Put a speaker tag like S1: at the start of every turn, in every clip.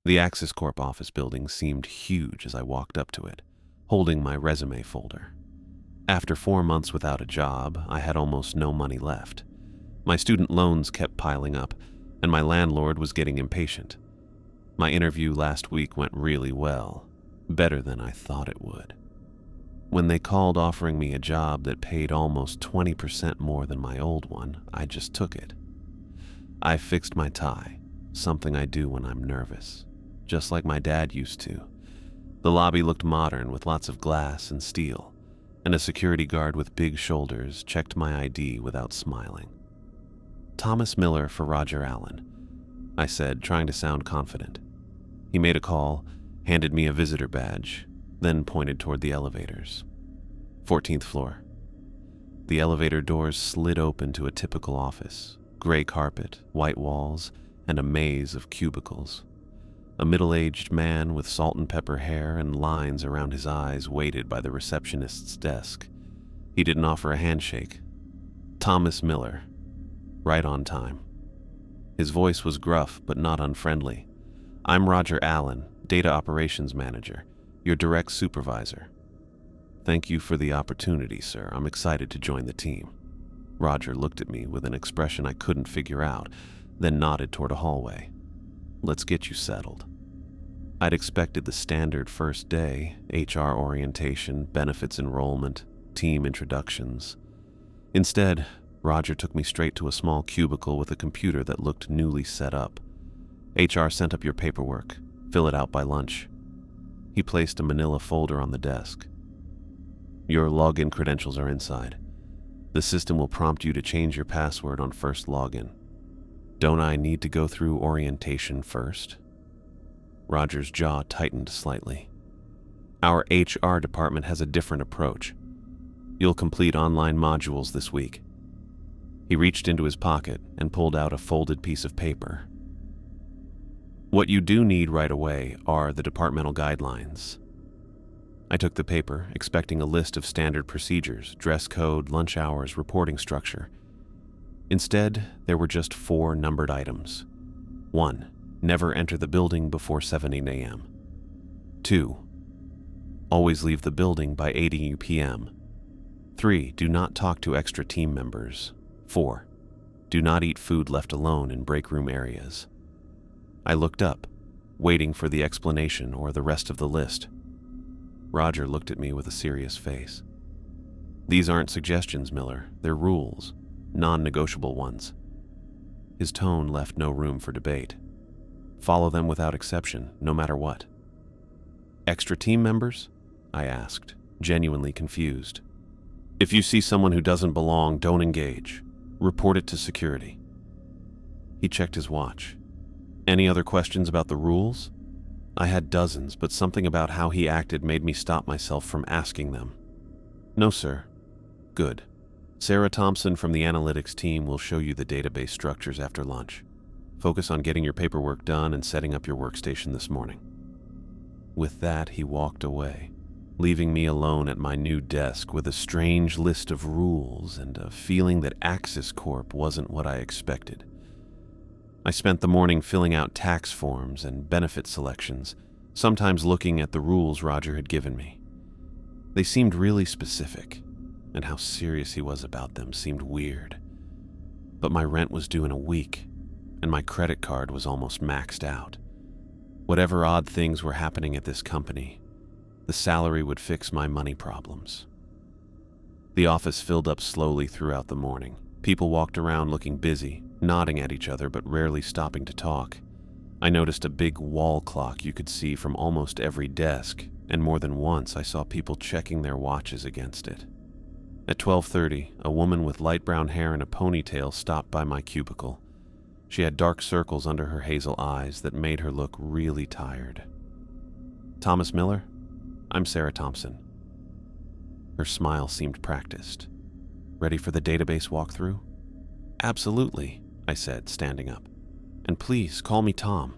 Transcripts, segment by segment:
S1: The Axis Corp office building seemed huge as I walked up to it, holding my resume folder. After 4 months without a job, I had almost no money left. My student loans kept piling up, and my landlord was getting impatient. My interview last week went really well, better than I thought it would. When they called offering me a job that paid almost 20% more than my old one, I just took it. I fixed my tie, something I do when I'm nervous, just like my dad used to. The lobby looked modern with lots of glass and steel, and a security guard with big shoulders checked my ID without smiling. "Thomas Miller for Roger Allen," I said, trying to sound confident. He made a call, handed me a visitor badge, then pointed toward the elevators. 14th floor. The elevator doors slid open to a typical office, gray carpet, white walls, and a maze of cubicles. A middle-aged man with salt and pepper hair and lines around his eyes waited by the receptionist's desk. He didn't offer a handshake. Thomas Miller. Right on time. His voice was gruff but not unfriendly. "I'm Roger Allen, Data Operations Manager, your direct supervisor." "Thank you for the opportunity, sir. I'm excited to join the team." Roger looked at me with an expression I couldn't figure out, then nodded toward a hallway. "Let's get you settled." I'd expected the standard first day, HR orientation, benefits enrollment, team introductions. Instead, Roger took me straight to a small cubicle with a computer that looked newly set up. "HR sent up your paperwork. Fill it out by lunch." He placed a manila folder on the desk. "Your login credentials are inside. The system will prompt you to change your password on first login." "Don't I need to go through orientation first?" Roger's jaw tightened slightly. "Our HR department has a different approach. You'll complete online modules this week." He reached into his pocket and pulled out a folded piece of paper. "What you do need right away are the departmental guidelines." I took the paper, expecting a list of standard procedures, dress code, lunch hours, reporting structure. Instead, there were just 4 numbered items. 1. Never enter the building before 7 a.m. 2. Always leave the building by 8 p.m. 3. Do not talk to extra team members. 4. Do not eat food left alone in break room areas. I looked up, waiting for the explanation or the rest of the list. Roger looked at me with a serious face. "These aren't suggestions, Miller. They're rules, non-negotiable ones." His tone left no room for debate. "Follow them without exception, no matter what." "Extra team members?" I asked, genuinely confused. "If you see someone who doesn't belong, don't engage. Report it to security." He checked his watch. "Any other questions about the rules?" I had dozens, but something about how he acted made me stop myself from asking them. "No, sir." "Good. Sarah Thompson from the analytics team will show you the database structures after lunch. Focus on getting your paperwork done and setting up your workstation this morning." With that, he walked away, leaving me alone at my new desk with a strange list of rules and a feeling that Axis Corp wasn't what I expected. I spent the morning filling out tax forms and benefit selections, sometimes looking at the rules Roger had given me. They seemed really specific, and how serious he was about them seemed weird. But my rent was due in a week, and my credit card was almost maxed out. Whatever odd things were happening at this company, the salary would fix my money problems. The office filled up slowly throughout the morning. People walked around looking busy, nodding at each other but rarely stopping to talk. I noticed a big wall clock you could see from almost every desk, and more than once I saw people checking their watches against it. At 12:30, a woman with light brown hair and a ponytail stopped by my cubicle. She had dark circles under her hazel eyes that made her look really tired. "Thomas Miller? I'm Sarah Thompson." Her smile seemed practiced. "Ready for the database walkthrough?" "Absolutely," I said, standing up. "And please, call me Tom."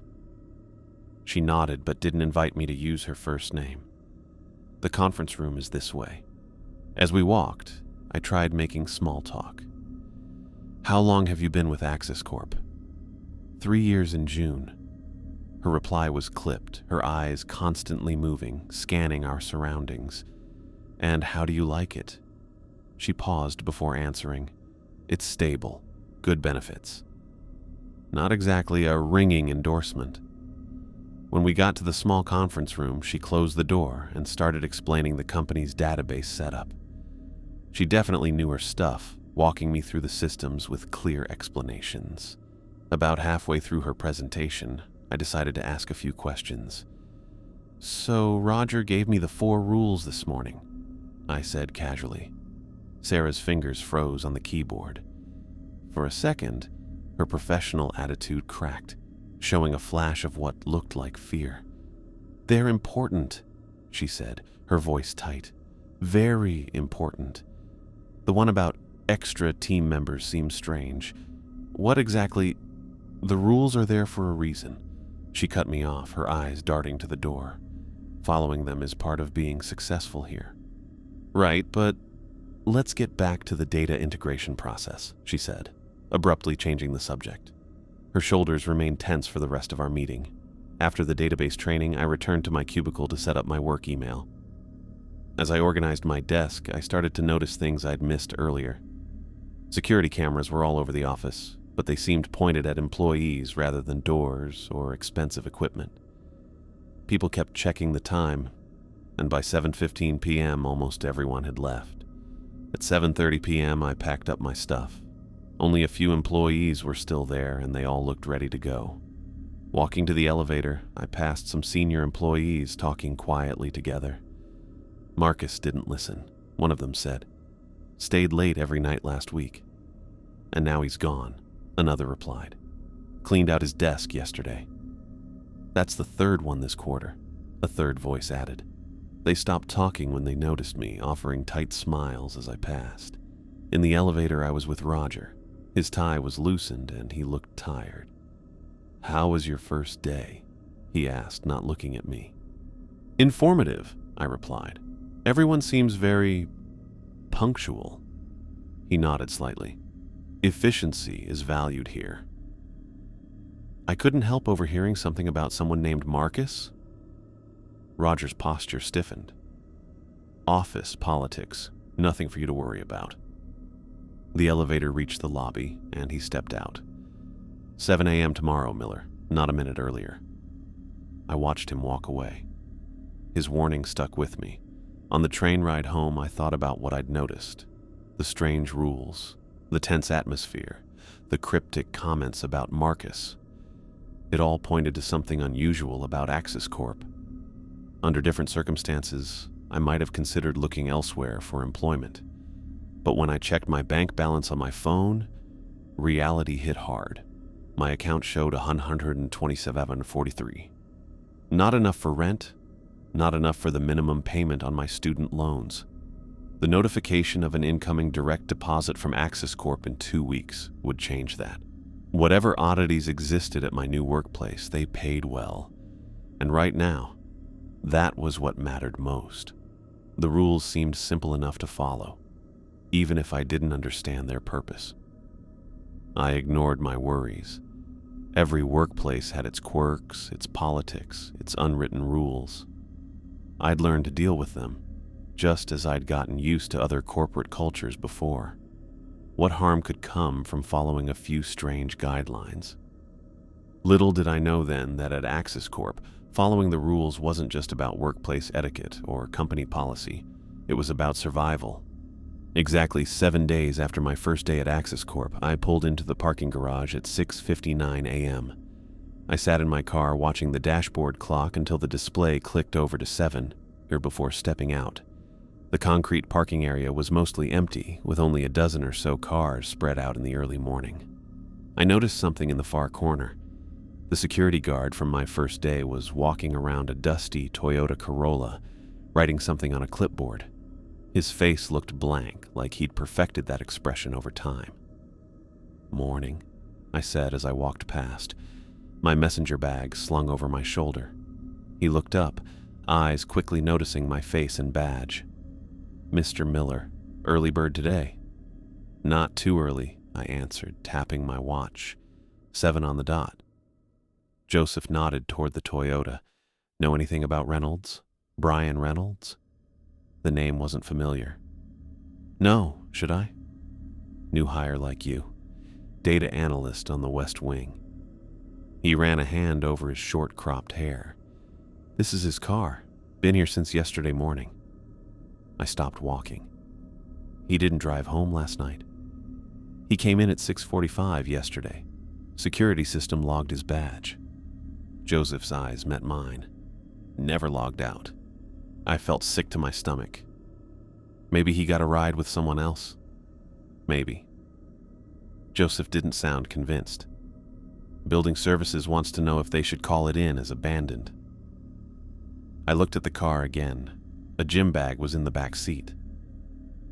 S1: She nodded but didn't invite me to use her first name. "The conference room is this way." As we walked, I tried making small talk. "How long have you been with Axis Corp?" 3 years in June." Her reply was clipped, her eyes constantly moving, scanning our surroundings. "And how do you like it?" She paused before answering. "It's stable. Good benefits." Not exactly a ringing endorsement. When we got to the small conference room, she closed the door and started explaining the company's database setup. She definitely knew her stuff, walking me through the systems with clear explanations. About halfway through her presentation, I decided to ask a few questions. "So Roger gave me the 4 rules this morning," I said casually. Sarah's fingers froze on the keyboard. For a second, her professional attitude cracked, showing a flash of what looked like fear. "They're important," she said, her voice tight. "Very important. The one about extra team members seems strange. What exactly—" "The rules are there for a reason." She cut me off, her eyes darting to the door. "Following them is part of being successful here." "Right, but let's get back to the data integration process," she said, abruptly changing the subject. Her shoulders remained tense for the rest of our meeting. After the database training, I returned to my cubicle to set up my work email. As I organized my desk, I started to notice things I'd missed earlier. Security cameras were all over the office, but they seemed pointed at employees rather than doors or expensive equipment. People kept checking the time, and by 7:15 p.m. almost everyone had left. At 7:30 p.m. I packed up my stuff. Only a few employees were still there, and they all looked ready to go. Walking to the elevator, I passed some senior employees talking quietly together. "Marcus didn't listen," one of them said. "Stayed late every night last week. And now he's gone," another replied. "Cleaned out his desk yesterday." "That's the 3rd one this quarter," a third voice added. They stopped talking when they noticed me, offering tight smiles as I passed. In the elevator, I was with Roger. His tie was loosened and he looked tired. "How was your first day?" he asked, not looking at me. "Informative," I replied. "Everyone seems very punctual." He nodded slightly. "Efficiency is valued here." I couldn't help overhearing something about someone named Marcus. Roger's posture stiffened. "Office politics, nothing for you to worry about." The elevator reached the lobby, and he stepped out. 7 a.m. tomorrow, Miller, not a minute earlier." I watched him walk away. His warning stuck with me. On the train ride home, I thought about what I'd noticed. The strange rules, the tense atmosphere, the cryptic comments about Marcus. It all pointed to something unusual about Axis Corp. Under different circumstances, I might have considered looking elsewhere for employment. But when I checked my bank balance on my phone, reality hit hard. My account showed $127.43. Not enough for rent, not enough for the minimum payment on my student loans. The notification of an incoming direct deposit from Axis Corp in 2 weeks would change that. Whatever oddities existed at my new workplace, they paid well. And right now, that was what mattered most. The rules seemed simple enough to follow, even if I didn't understand their purpose. I ignored my worries. Every workplace had its quirks, its politics, its unwritten rules. I'd learned to deal with them, just as I'd gotten used to other corporate cultures before. What harm could come from following a few strange guidelines? Little did I know then that at Axis Corp, following the rules wasn't just about workplace etiquette or company policy. It was about survival. Exactly 7 days after my first day at Axis Corp, I pulled into the parking garage at 6:59 a.m. I sat in my car watching the dashboard clock until the display clicked over to 7 before stepping out. The concrete parking area was mostly empty, with only a dozen or so cars spread out in the early morning. I noticed something in the far corner. The security guard from my first day was walking around a dusty Toyota Corolla, writing something on a clipboard. His face looked blank, like he'd perfected that expression over time. "Morning," I said as I walked past, my messenger bag slung over my shoulder. He looked up, eyes quickly noticing my face and badge. "Mr. Miller, early bird today?" "Not too early," I answered, tapping my watch. 7 on the dot. Joseph nodded toward the Toyota. Know anything about Reynolds? Brian Reynolds? The name wasn't familiar. No, should I? New hire like you. Data analyst on the West Wing. He ran a hand over his short-cropped hair. This is his car. Been here since yesterday morning. I stopped walking. He didn't drive home last night. He came in at 6:45 yesterday. Security system logged his badge. Joseph's eyes met mine. Never logged out. I felt sick to my stomach. Maybe he got a ride with someone else. Maybe. Joseph didn't sound convinced. Building Services wants to know if they should call it in as abandoned. I looked at the car again. A gym bag was in the back seat.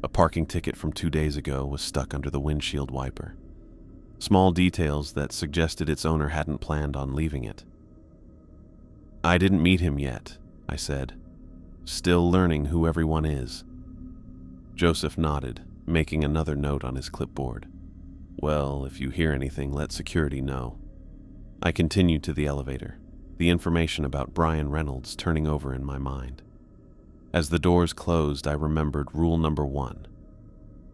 S1: A parking ticket from 2 days ago was stuck under the windshield wiper. Small details that suggested its owner hadn't planned on leaving it. I didn't meet him yet, I said. Still learning who everyone is. Joseph nodded, making another note on his clipboard. Well, if you hear anything, let security know. I continued to the elevator, the information about Brian Reynolds turning over in my mind. As the doors closed, I remembered rule number 1.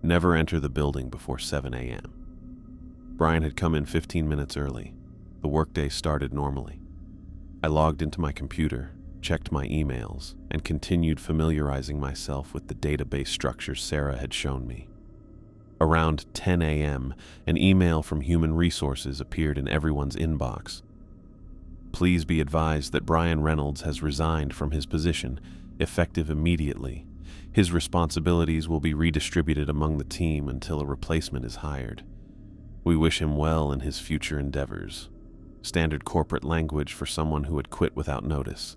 S1: Never enter the building before 7 a.m. Brian had come in 15 minutes early. The workday started normally. I logged into my computer, checked my emails, and continued familiarizing myself with the database structure Sarah had shown me. Around 10 a.m., an email from Human Resources appeared in everyone's inbox. Please be advised that Brian Reynolds has resigned from his position, effective immediately. His responsibilities will be redistributed among the team until a replacement is hired. We wish him well in his future endeavors. Standard corporate language for someone who had quit without notice.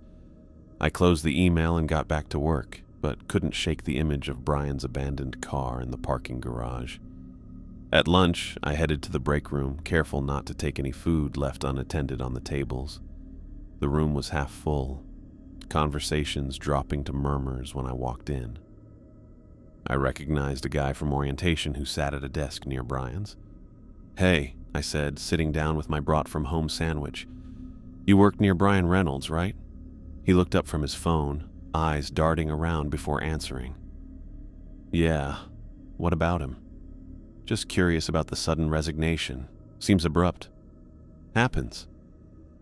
S1: I closed the email and got back to work, but couldn't shake the image of Brian's abandoned car in the parking garage. At lunch, I headed to the break room, careful not to take any food left unattended on the tables. The room was half full, conversations dropping to murmurs when I walked in. I recognized a guy from orientation who sat at a desk near Brian's. Hey, I said, sitting down with my brought-from-home sandwich. You work near Brian Reynolds, right? He looked up from his phone, eyes darting around before answering. Yeah, what about him? Just curious about the sudden resignation. Seems abrupt. Happens.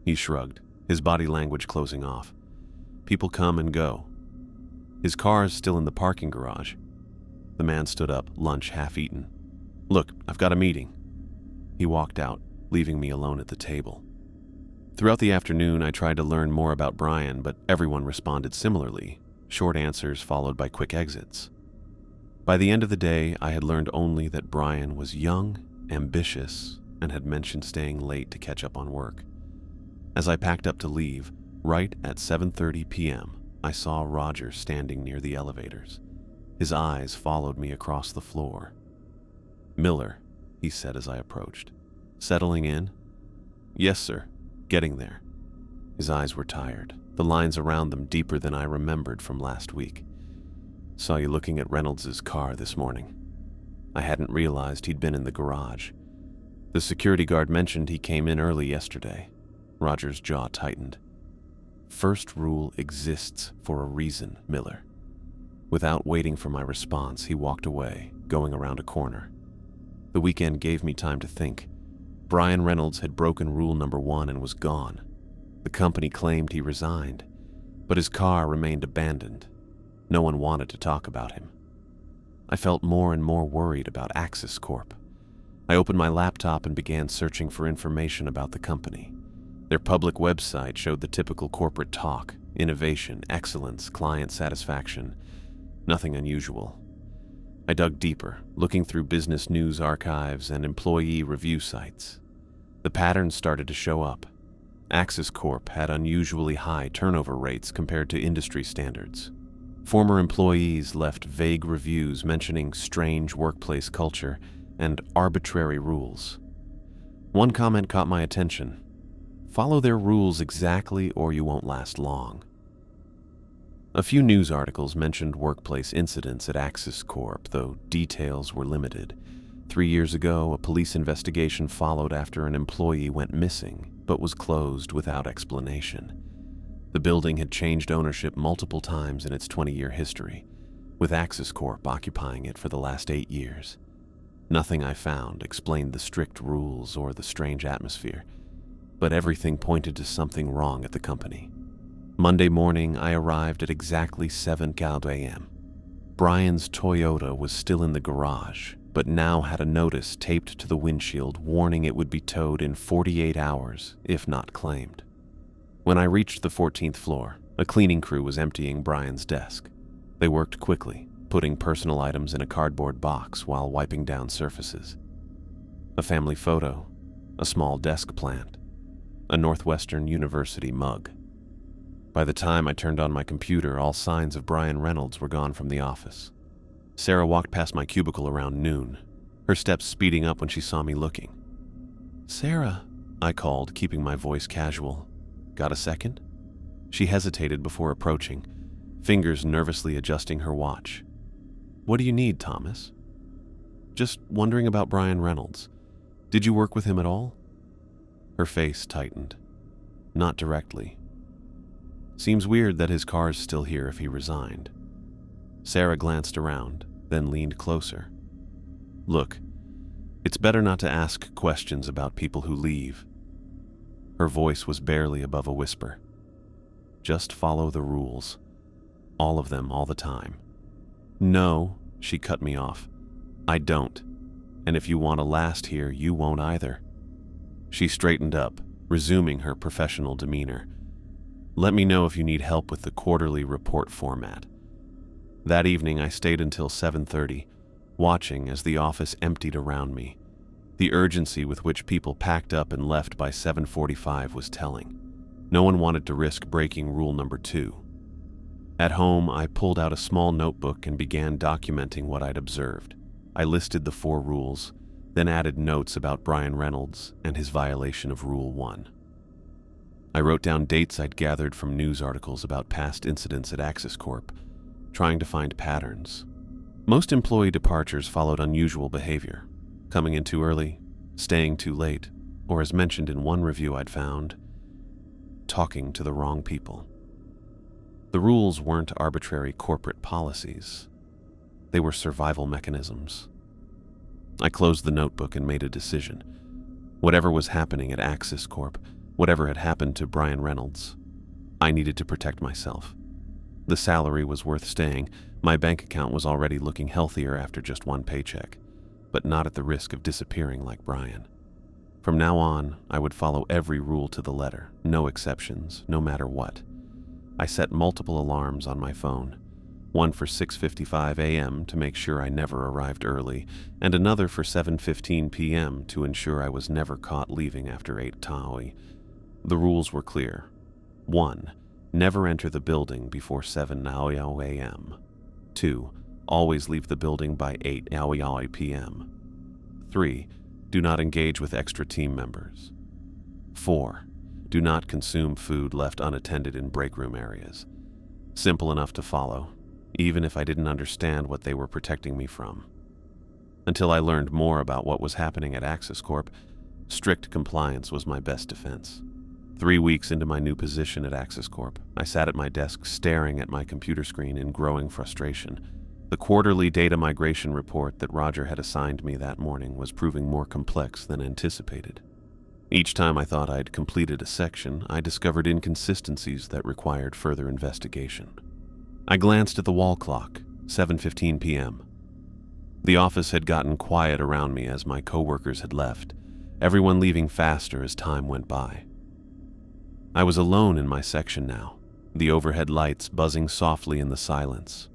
S1: He shrugged, his body language closing off. People come and go. His car is still in the parking garage. The man stood up, lunch half eaten. Look, I've got a meeting. He walked out, leaving me alone at the table. Throughout the afternoon, I tried to learn more about Brian, but everyone responded similarly, short answers followed by quick exits. By the end of the day, I had learned only that Brian was young, ambitious, and had mentioned staying late to catch up on work. As I packed up to leave, right at 7:30 p.m., I saw Roger standing near the elevators. His eyes followed me across the floor. Miller, he said as I approached. Settling in? Yes, sir. Getting there. His eyes were tired, the lines around them deeper than I remembered from last week. Saw you looking at Reynolds' car this morning. I hadn't realized he'd been in the garage. The security guard mentioned he came in early yesterday. Roger's jaw tightened. First rule exists for a reason, Miller. Without waiting for my response, he walked away, going around a corner. The weekend gave me time to think. Brian Reynolds had broken rule number 1 and was gone. The company claimed he resigned, but his car remained abandoned. No one wanted to talk about him. I felt more and more worried about Axis Corp. I opened my laptop and began searching for information about the company. Their public website showed the typical corporate talk, innovation, excellence, client satisfaction. Nothing unusual. I dug deeper, looking through business news archives and employee review sites. The patterns started to show up. Axis Corp had unusually high turnover rates compared to industry standards. Former employees left vague reviews mentioning strange workplace culture and arbitrary rules. One comment caught my attention. Follow their rules exactly or you won't last long. A few news articles mentioned workplace incidents at Axis Corp, though details were limited. 3 years ago, a police investigation followed after an employee went missing, but was closed without explanation. The building had changed ownership multiple times in its 20-year history, with Axis Corp occupying it for the last 8 years. Nothing I found explained the strict rules or the strange atmosphere, but everything pointed to something wrong at the company. Monday morning, I arrived at exactly 7 a.m. Brian's Toyota was still in the garage, but now had a notice taped to the windshield warning it would be towed in 48 hours, if not claimed. When I reached the 14th floor, a cleaning crew was emptying Brian's desk. They worked quickly, putting personal items in a cardboard box while wiping down surfaces. A family photo, a small desk plant, a Northwestern University mug. By the time I turned on my computer, all signs of Brian Reynolds were gone from the office. Sarah walked past my cubicle around noon, her steps speeding up when she saw me looking. "Sarah," I called, keeping my voice casual. "Got a second?" She hesitated before approaching, fingers nervously adjusting her watch. "What do you need, Thomas?" "Just wondering about Brian Reynolds. Did you work with him at all?" Her face tightened. "Not directly. Seems weird that his car's still here if he resigned." Sarah glanced around, then leaned closer. "Look, it's better not to ask questions about people who leave." Her voice was barely above a whisper. "Just follow the rules. All of them, all the time." "No," she cut me off. "I don't. And if you want to last here, you won't either." She straightened up, resuming her professional demeanor. "Let me know if you need help with the quarterly report format." That evening, I stayed until 7:30, watching as the office emptied around me. The urgency with which people packed up and left by 7:45 was telling. No one wanted to risk breaking rule number 2. At home, I pulled out a small notebook and began documenting what I'd observed. I listed the 4 rules, then added notes about Brian Reynolds and his violation of Rule 1. I wrote down dates I'd gathered from news articles about past incidents at Axis Corp, trying to find patterns. Most employee departures followed unusual behavior, coming in too early, staying too late, or as mentioned in one review I'd found, talking to the wrong people. The rules weren't arbitrary corporate policies. They were survival mechanisms. I closed the notebook and made a decision. Whatever was happening at Axis Corp, whatever had happened to Brian Reynolds, I needed to protect myself. The salary was worth staying. My bank account was already looking healthier after just one paycheck, but not at the risk of disappearing like Brian. From now on, I would follow every rule to the letter, no exceptions, no matter what. I set multiple alarms on my phone, one for 6:55 a.m. to make sure I never arrived early, and another for 7:15 p.m. to ensure I was never caught leaving after 8 taui. The rules were clear. 1. Never enter the building before 7 a.m. 2. Always leave the building by 8 p.m. 3. Do not engage with extra team members. 4. Do not consume food left unattended in break room areas. Simple enough to follow, even if I didn't understand what they were protecting me from. Until I learned more about what was happening at Axis Corp, strict compliance was my best defense. 3 weeks into my new position at Axis Corp, I sat at my desk staring at my computer screen in growing frustration. The quarterly data migration report that Roger had assigned me that morning was proving more complex than anticipated. Each time I thought I'd completed a section, I discovered inconsistencies that required further investigation. I glanced at the wall clock, 7:15 p.m. The office had gotten quiet around me as my coworkers had left, everyone leaving faster as time went by. I was alone in my section now, the overhead lights buzzing softly in the silence.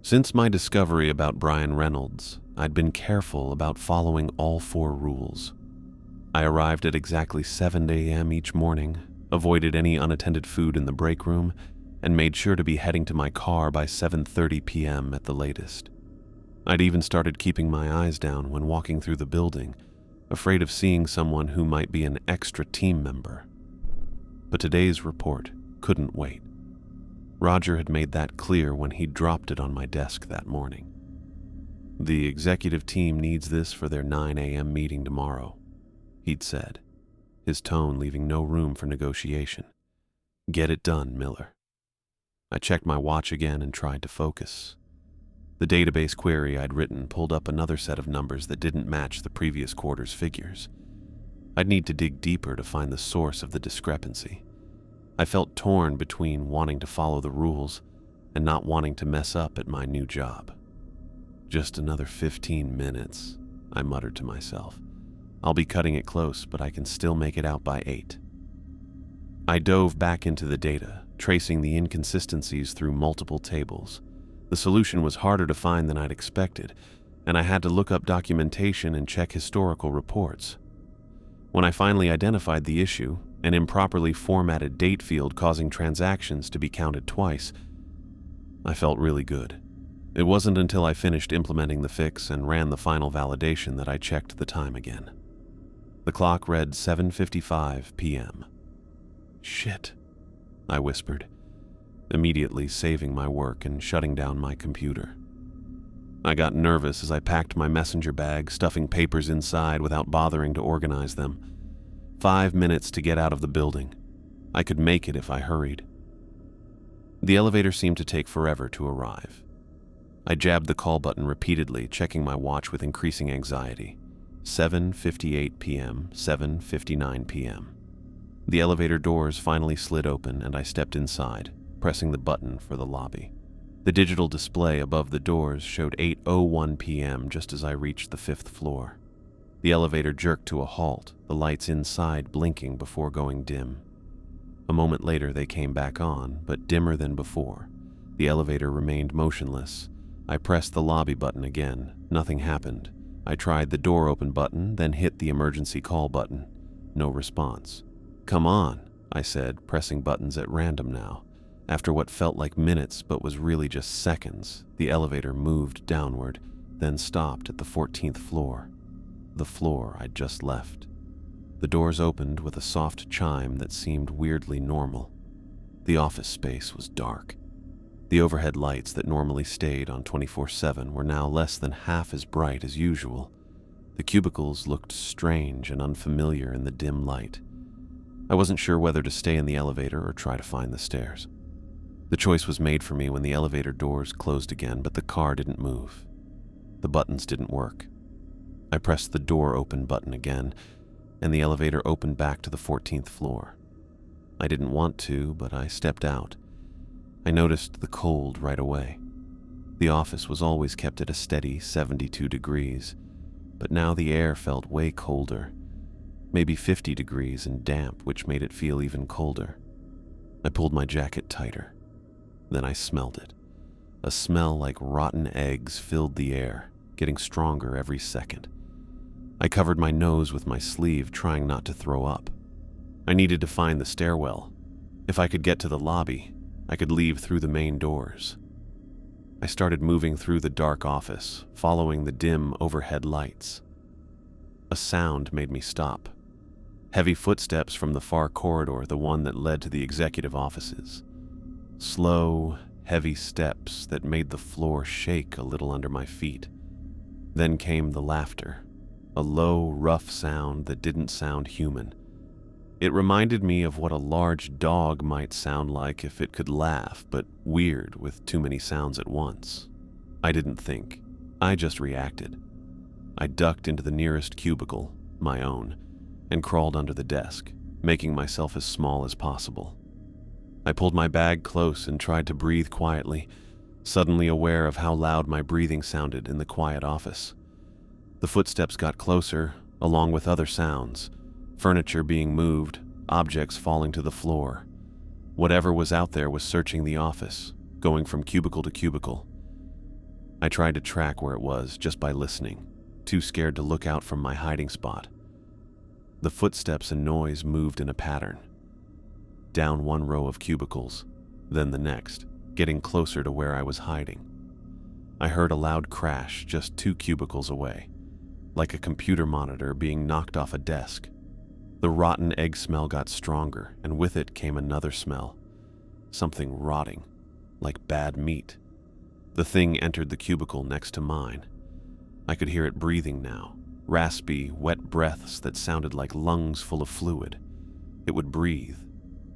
S1: Since my discovery about Brian Reynolds, I'd been careful about following all 4 rules. I arrived at exactly 7 a.m. each morning, avoided any unattended food in the break room, and made sure to be heading to my car by 7:30 p.m. at the latest. I'd even started keeping my eyes down when walking through the building, afraid of seeing someone who might be an extra team member. But today's report couldn't wait. Roger had made that clear when he dropped it on my desk that morning. "The executive team needs this for their 9 a.m. meeting tomorrow," he'd said. his tone leaving no room for negotiation. "Get it done, Miller." I checked my watch again and tried to focus. The database query I'd written pulled up another set of numbers that didn't match the previous quarter's figures. I'd need to dig deeper to find the source of the discrepancy. I felt torn between wanting to follow the rules and not wanting to mess up at my new job. "Just another 15 minutes, I muttered to myself. "I'll be cutting it close, but I can still make it out by 8. I dove back into the data, tracing the inconsistencies through multiple tables. The solution was harder to find than I'd expected, and I had to look up documentation and check historical reports. When I finally identified the issue, an improperly formatted date field causing transactions to be counted twice, I felt really good. It wasn't until I finished implementing the fix and ran the final validation that I checked the time again. The clock read 7:55 p.m. "Shit," I whispered, immediately saving my work and shutting down my computer. I got nervous as I packed my messenger bag, stuffing papers inside without bothering to organize them. 5 minutes to get out of the building. I could make it if I hurried. The elevator seemed to take forever to arrive. I jabbed the call button repeatedly, checking my watch with increasing anxiety. 7:58 p.m., 7:59 p.m. The elevator doors finally slid open and I stepped inside, pressing the button for the lobby. The digital display above the doors showed 8:01 p.m. just as I reached the 5th floor. The elevator jerked to a halt, the lights inside blinking before going dim. A moment later they came back on, but dimmer than before. The elevator remained motionless. I pressed the lobby button again. Nothing happened. I tried the door open button, then hit the emergency call button. No response. "Come on," I said, pressing buttons at random now. After what felt like minutes but was really just seconds, the elevator moved downward, then stopped at the 14th floor. The floor I'd just left. The doors opened with a soft chime that seemed weirdly normal. The office space was dark. The overhead lights that normally stayed on 24/7 were now less than half as bright as usual. The cubicles looked strange and unfamiliar in the dim light. I wasn't sure whether to stay in the elevator or try to find the stairs. The choice was made for me when the elevator doors closed again, but the car didn't move. The buttons didn't work. I pressed the door open button again, and the elevator opened back to the 14th floor. I didn't want to, but I stepped out. I noticed the cold right away. The office was always kept at a steady 72 degrees, but now the air felt way colder, maybe 50 degrees and damp, which made it feel even colder. I pulled my jacket tighter. Then I smelled it. A smell like rotten eggs filled the air, getting stronger every second. I covered my nose with my sleeve, trying not to throw up. I needed to find the stairwell. If I could get to the lobby, I could leave through the main doors. I started moving through the dark office, following the dim overhead lights. A sound made me stop. Heavy footsteps from the far corridor, the one that led to the executive offices. Slow, heavy steps that made the floor shake a little under my feet. Then came the laughter, a low, rough sound that didn't sound human. It reminded me of what a large dog might sound like if it could laugh, but weird with too many sounds at once. I didn't think. I just reacted. I ducked into the nearest cubicle, my own, and crawled under the desk, making myself as small as possible. I pulled my bag close and tried to breathe quietly, suddenly aware of how loud my breathing sounded in the quiet office. The footsteps got closer, along with other sounds. Furniture being moved, objects falling to the floor. Whatever was out there was searching the office, going from cubicle to cubicle. I tried to track where it was just by listening, too scared to look out from my hiding spot. The footsteps and noise moved in a pattern. Down one row of cubicles, then the next, getting closer to where I was hiding. I heard a loud crash just 2 cubicles away, like a computer monitor being knocked off a desk. The rotten egg smell got stronger, and with it came another smell. Something rotting, like bad meat. The thing entered the cubicle next to mine. I could hear it breathing now, raspy, wet breaths that sounded like lungs full of fluid. It would breathe,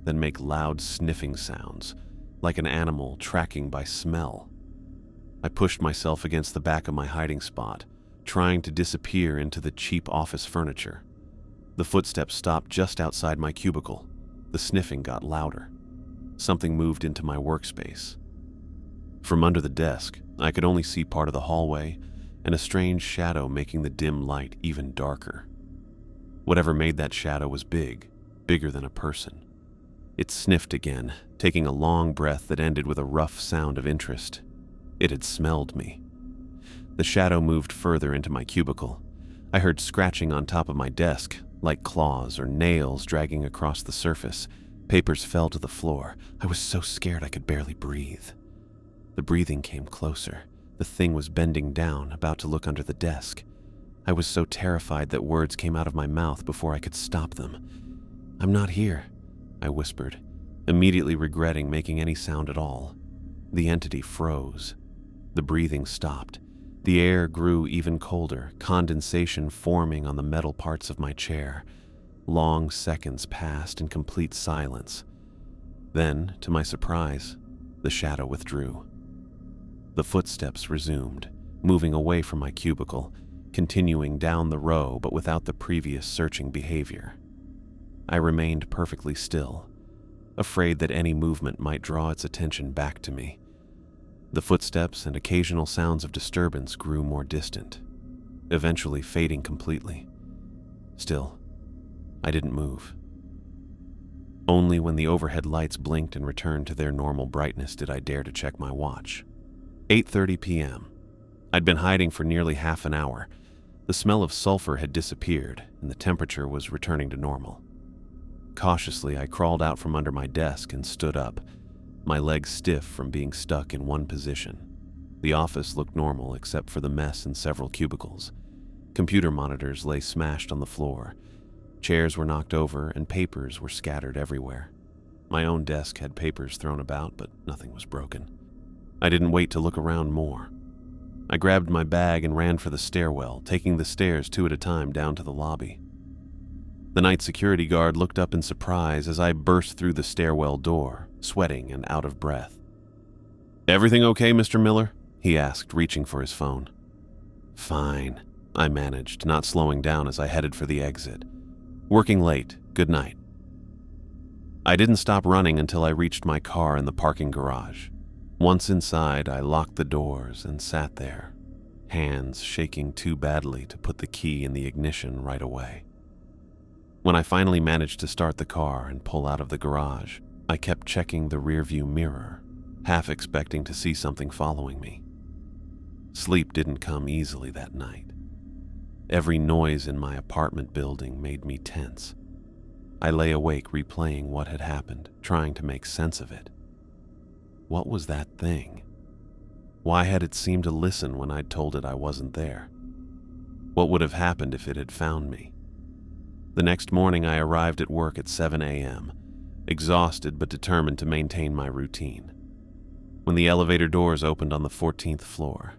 S1: then make loud sniffing sounds, like an animal tracking by smell. I pushed myself against the back of my hiding spot, trying to disappear into the cheap office furniture. The footsteps stopped just outside my cubicle. The sniffing got louder. Something moved into my workspace. From under the desk, I could only see part of the hallway and a strange shadow making the dim light even darker. Whatever made that shadow was big, bigger than a person. It sniffed again, taking a long breath that ended with a rough sound of interest. It had smelled me. The shadow moved further into my cubicle. I heard scratching on top of my desk, like claws or nails dragging across the surface. Papers fell to the floor. I was so scared I could barely breathe. The breathing came closer. The thing was bending down, about to look under the desk. I was so terrified that words came out of my mouth before I could stop them. "I'm not here," I whispered, immediately regretting making any sound at all. The entity froze. The breathing stopped. The air grew even colder, condensation forming on the metal parts of my chair. Long seconds passed in complete silence. Then, to my surprise, the shadow withdrew. The footsteps resumed, moving away from my cubicle, continuing down the row but without the previous searching behavior. I remained perfectly still, afraid that any movement might draw its attention back to me. The footsteps and occasional sounds of disturbance grew more distant, eventually fading completely. Still, I didn't move. Only when the overhead lights blinked and returned to their normal brightness did I dare to check my watch. 8:30 p.m. I'd been hiding for nearly half an hour. The smell of sulfur had disappeared, and the temperature was returning to normal. Cautiously, I crawled out from under my desk and stood up, my legs stiff from being stuck in one position. The office looked normal except for the mess in several cubicles. Computer monitors lay smashed on the floor. Chairs were knocked over and papers were scattered everywhere. My own desk had papers thrown about, but nothing was broken. I didn't wait to look around more. I grabbed my bag and ran for the stairwell, taking the stairs two at a time down to the lobby. The night security guard looked up in surprise as I burst through the stairwell door, sweating and out of breath. "Everything okay, Mr. Miller?" he asked, reaching for his phone. "Fine," I managed, not slowing down as I headed for the exit. "Working late. Good night." I didn't stop running until I reached my car in the parking garage. Once inside, I locked the doors and sat there, hands shaking too badly to put the key in the ignition right away. When I finally managed to start the car and pull out of the garage, I kept checking the rearview mirror, half expecting to see something following me. Sleep didn't come easily that night. Every noise in my apartment building made me tense. I lay awake replaying what had happened, trying to make sense of it. What was that thing? Why had it seemed to listen when I'd told it I wasn't there? What would have happened if it had found me? The next morning I arrived at work at 7 a.m., exhausted but determined to maintain my routine. When the elevator doors opened on the 14th floor,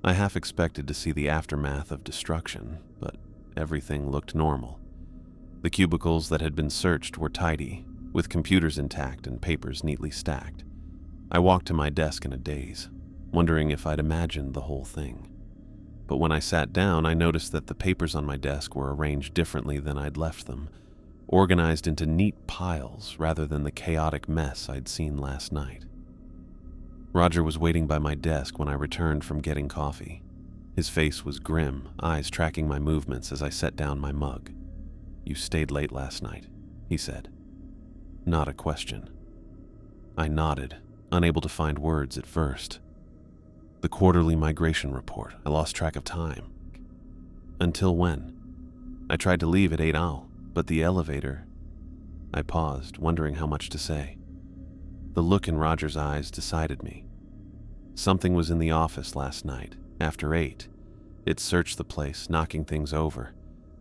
S1: I half expected to see the aftermath of destruction, but everything looked normal. The cubicles that had been searched were tidy, with computers intact and papers neatly stacked. I walked to my desk in a daze, wondering if I'd imagined the whole thing. But when I sat down, I noticed that the papers on my desk were arranged differently than I'd left them, organized into neat piles rather than the chaotic mess I'd seen last night. Roger was waiting by my desk when I returned from getting coffee. His face was grim, eyes tracking my movements as I set down my mug. "You stayed late last night," he said. Not a question. I nodded, unable to find words at first. "The quarterly migration report. I lost track of time." "Until when?" "I tried to leave at 8 hours, but the elevator..." I paused, wondering how much to say. The look in Roger's eyes decided me. Something was in the office last night, after 8. It searched the place, knocking things over.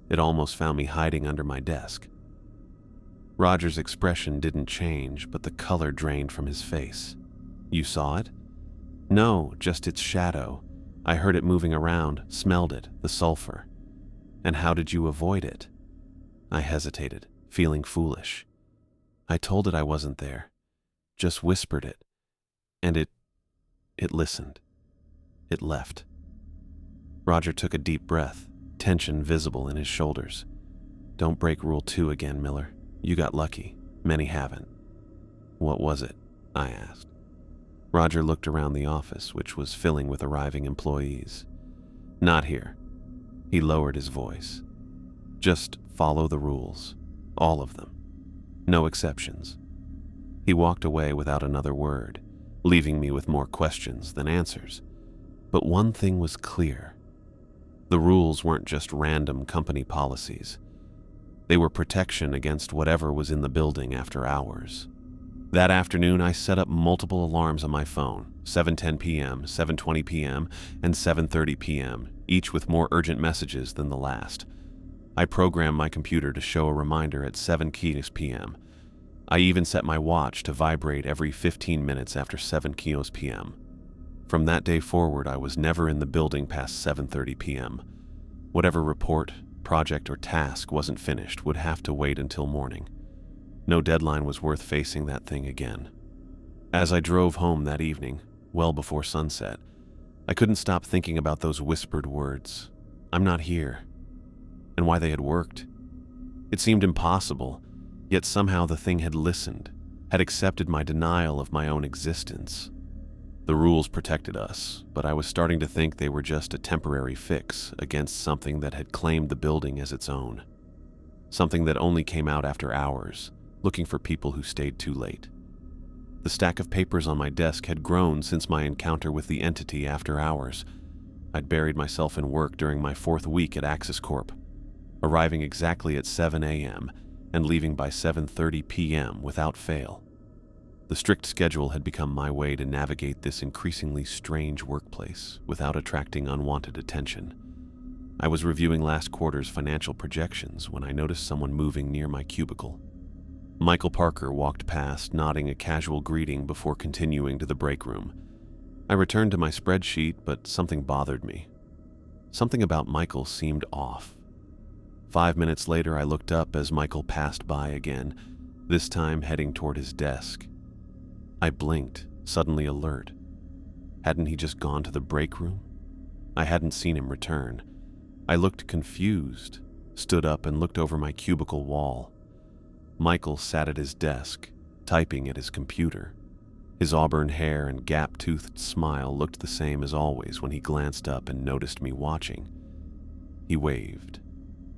S1: It almost found me hiding under my desk. Roger's expression didn't change, but the color drained from his face. "You saw it?" "No, just its shadow. I heard it moving around, smelled it, the sulfur. And how did you avoid it? I hesitated, feeling foolish. I told it I wasn't there, just whispered it, and it listened. It left. Roger took a deep breath, tension visible in his shoulders. Don't break Rule 2 again, Miller. You got lucky. Many haven't. What was it? I asked. Roger looked around the office, which was filling with arriving employees. Not here. He lowered his voice. Just follow the rules. All of them. No exceptions. He walked away without another word, leaving me with more questions than answers. But one thing was clear. The rules weren't just random company policies. They were protection against whatever was in the building after hours. That afternoon, I set up multiple alarms on my phone, 7:10 p.m., 7:20 p.m., and 7:30 p.m., each with more urgent messages than the last. I programmed my computer to show a reminder at 7 p.m. I even set my watch to vibrate every 15 minutes after 7 p.m. From that day forward, I was never in the building past 7:30 p.m. Whatever report, project, or task wasn't finished would have to wait until morning. No deadline was worth facing that thing again. As I drove home that evening, well before sunset, I couldn't stop thinking about those whispered words. I'm not here. And why they had worked. It seemed impossible, yet somehow the thing had listened, had accepted my denial of my own existence. The rules protected us, but I was starting to think they were just a temporary fix against something that had claimed the building as its own. Something that only came out after hours, looking for people who stayed too late. The stack of papers on my desk had grown since my encounter with the entity after hours. I'd buried myself in work during my 4th week at Axis Corp, arriving exactly at 7 a.m. and leaving by 7:30 p.m. without fail. The strict schedule had become my way to navigate this increasingly strange workplace without attracting unwanted attention. I was reviewing last quarter's financial projections when I noticed someone moving near my cubicle. Michael Parker walked past, nodding a casual greeting before continuing to the break room. I returned to my spreadsheet, but something bothered me. Something about Michael seemed off. 5 minutes later, I looked up as Michael passed by again, this time heading toward his desk. I blinked, suddenly alert. Hadn't he just gone to the break room? I hadn't seen him return. I looked confused, stood up and looked over my cubicle wall. Michael sat at his desk, typing at his computer. His auburn hair and gap-toothed smile looked the same as always when he glanced up and noticed me watching. He waved,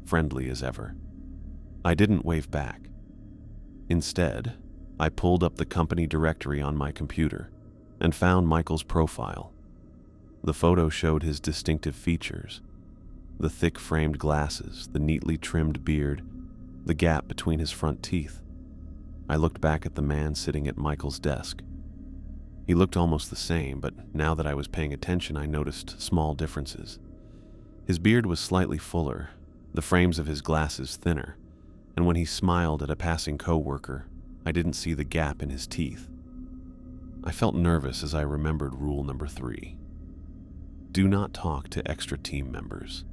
S1: friendly as ever. I didn't wave back. Instead, I pulled up the company directory on my computer and found Michael's profile. The photo showed his distinctive features: the thick framed glasses, the neatly trimmed beard, the gap between his front teeth. I looked back at the man sitting at Michael's desk. He looked almost the same, but now that I was paying attention, I noticed small differences. His beard was slightly fuller, the frames of his glasses thinner, and when he smiled at a passing coworker, I didn't see the gap in his teeth. I felt nervous as I remembered rule number 3. Do not talk to extra team members.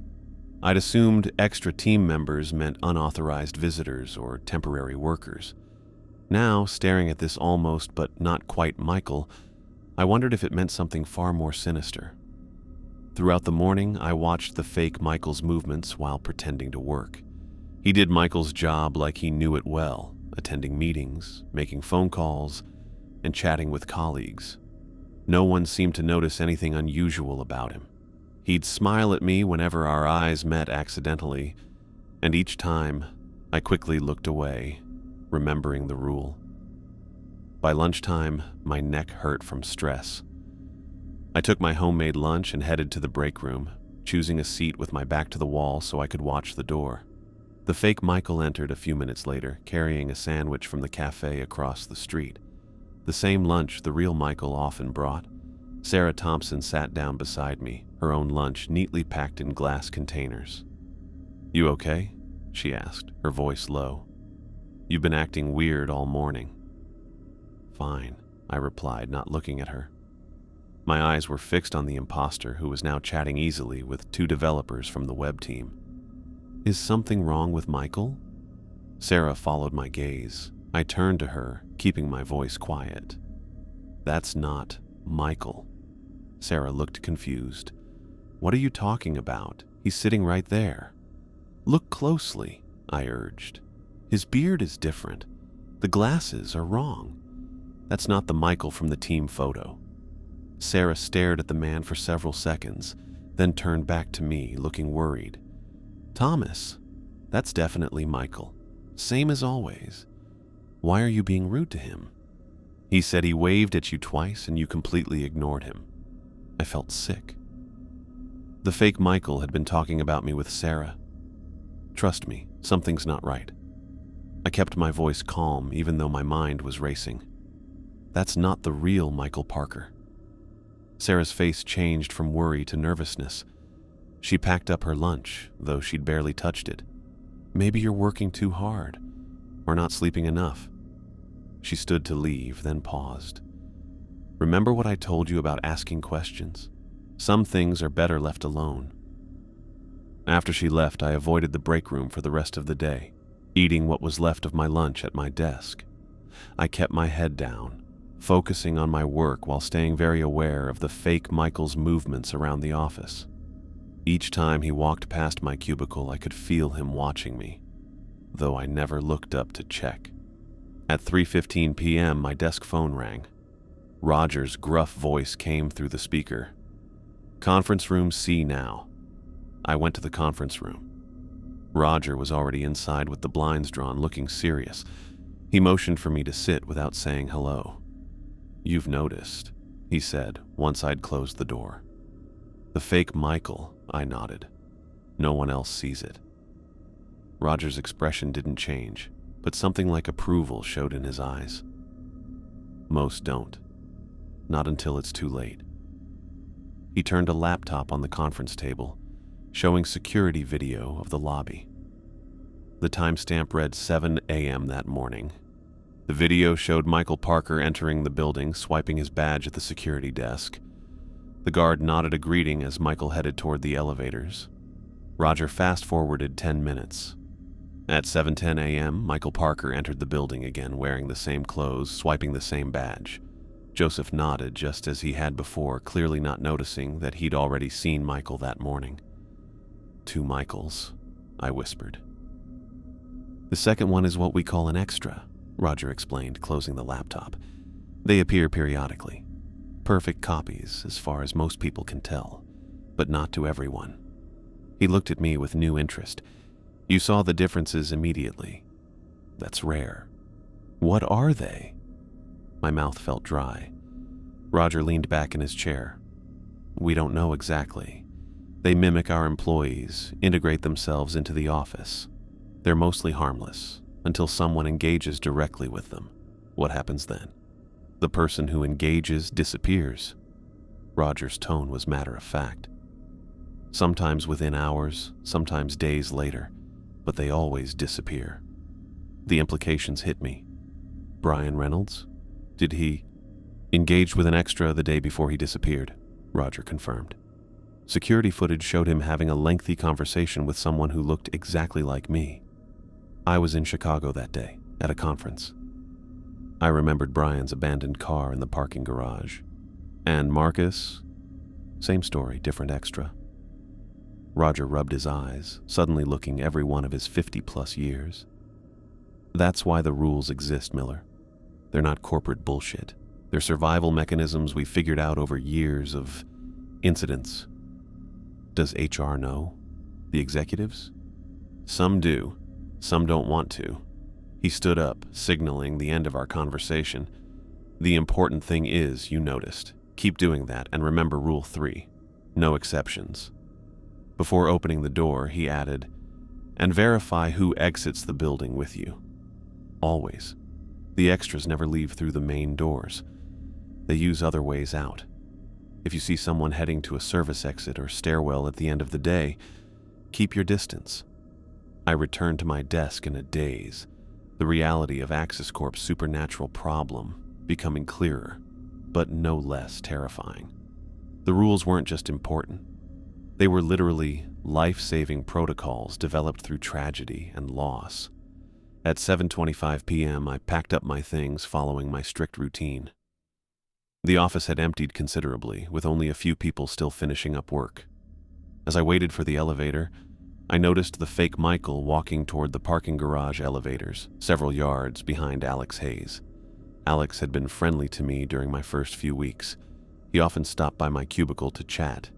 S1: I'd assumed extra team members meant unauthorized visitors or temporary workers. Now, staring at this almost but not quite Michael, I wondered if it meant something far more sinister. Throughout the morning, I watched the fake Michael's movements while pretending to work. He did Michael's job like he knew it well, attending meetings, making phone calls, and chatting with colleagues. No one seemed to notice anything unusual about him. He'd smile at me whenever our eyes met accidentally, and each time, I quickly looked away, remembering the rule. By lunchtime, my neck hurt from stress. I took my homemade lunch and headed to the break room, choosing a seat with my back to the wall so I could watch the door. The fake Michael entered a few minutes later, carrying a sandwich from the cafe across the street. The same lunch the real Michael often brought. Sarah Thompson sat down beside me, her own lunch neatly packed in glass containers. "You okay?" she asked, her voice low. "You've been acting weird all morning." "Fine," I replied, not looking at her. My eyes were fixed on the imposter, who was now chatting easily with 2 developers from the web team. Is something wrong with Michael? Sarah followed my gaze. I turned to her, keeping my voice quiet. That's not Michael. Sarah looked confused. What are you talking about? He's sitting right there. Look closely, I urged. His beard is different. The glasses are wrong. That's not the Michael from the team photo. Sarah stared at the man for several seconds, then turned back to me, looking worried. Thomas, that's definitely Michael. Same as always. Why are you being rude to him? He said he waved at you twice and you completely ignored him. I felt sick. The fake Michael had been talking about me with Sarah. Trust me, something's not right. I kept my voice calm even though my mind was racing. That's not the real Michael Parker. Sarah's face changed from worry to nervousness. She packed up her lunch, though she'd barely touched it. Maybe you're working too hard, or not sleeping enough. She stood to leave, then paused. Remember what I told you about asking questions? Some things are better left alone. After she left, I avoided the break room for the rest of the day, eating what was left of my lunch at my desk. I kept my head down, focusing on my work while staying very aware of the fake Michael's movements around the office. Each time he walked past my cubicle, I could feel him watching me, though I never looked up to check. At 3:15 p.m., my desk phone rang. Roger's gruff voice came through the speaker. Conference room C now. I went to the conference room. Roger was already inside with the blinds drawn, looking serious. He motioned for me to sit without saying hello. You've noticed, he said once I'd closed the door. The fake Michael, I nodded. No one else sees it. Roger's expression didn't change, but something like approval showed in his eyes. Most don't. Not until it's too late. He turned a laptop on the conference table, showing security video of the lobby. The timestamp read 7 a.m. that morning. The video showed Michael Parker entering the building, swiping his badge at the security desk. The guard nodded a greeting as Michael headed toward the elevators. Roger fast-forwarded 10 minutes. At 7:10 a.m., Michael Parker entered the building again, wearing the same clothes, swiping the same badge. Joseph nodded just as he had before, clearly not noticing that he'd already seen Michael that morning. 2 Michaels, I whispered. The second one is what we call an extra, Roger explained, closing the laptop. They appear periodically. Perfect copies, as far as most people can tell, but not to everyone. He looked at me with new interest. You saw the differences immediately. That's rare. What are they? My mouth felt dry. Roger leaned back in his chair. We don't know exactly. They mimic our employees, integrate themselves into the office. They're mostly harmless, until someone engages directly with them. What happens then? The person who engages disappears. Roger's tone was matter of fact. Sometimes within hours, sometimes days later, but they always disappear. The implications hit me. Brian Reynolds? Did he engage with an extra the day before he disappeared? Roger confirmed. Security footage showed him having a lengthy conversation with someone who looked exactly like me. I was in Chicago that day, at a conference. I remembered Brian's abandoned car in the parking garage. And Marcus? Same story, different extra. Roger rubbed his eyes, suddenly looking every one of his 50-plus years. That's why the rules exist, Miller. They're not corporate bullshit. They're survival mechanisms we figured out over years of incidents. Does HR know? The executives? Some do. Some don't want to. He stood up, signaling the end of our conversation. The important thing is, you noticed. Keep doing that, and remember Rule 3. No exceptions. Before opening the door, he added, and verify who exits the building with you. Always. The extras never leave through the main doors. They use other ways out. If you see someone heading to a service exit or stairwell at the end of the day, keep your distance. I returned to my desk in a daze, the reality of Axis Corp's supernatural problem becoming clearer, but no less terrifying. The rules weren't just important. They were literally life-saving protocols developed through tragedy and loss. At 7:25 p.m., I packed up my things following my strict routine. The office had emptied considerably, with only a few people still finishing up work. As I waited for the elevator, I noticed the fake Michael walking toward the parking garage elevators, several yards behind Alex Hayes. Alex had been friendly to me during my first few weeks. He often stopped by my cubicle to chat.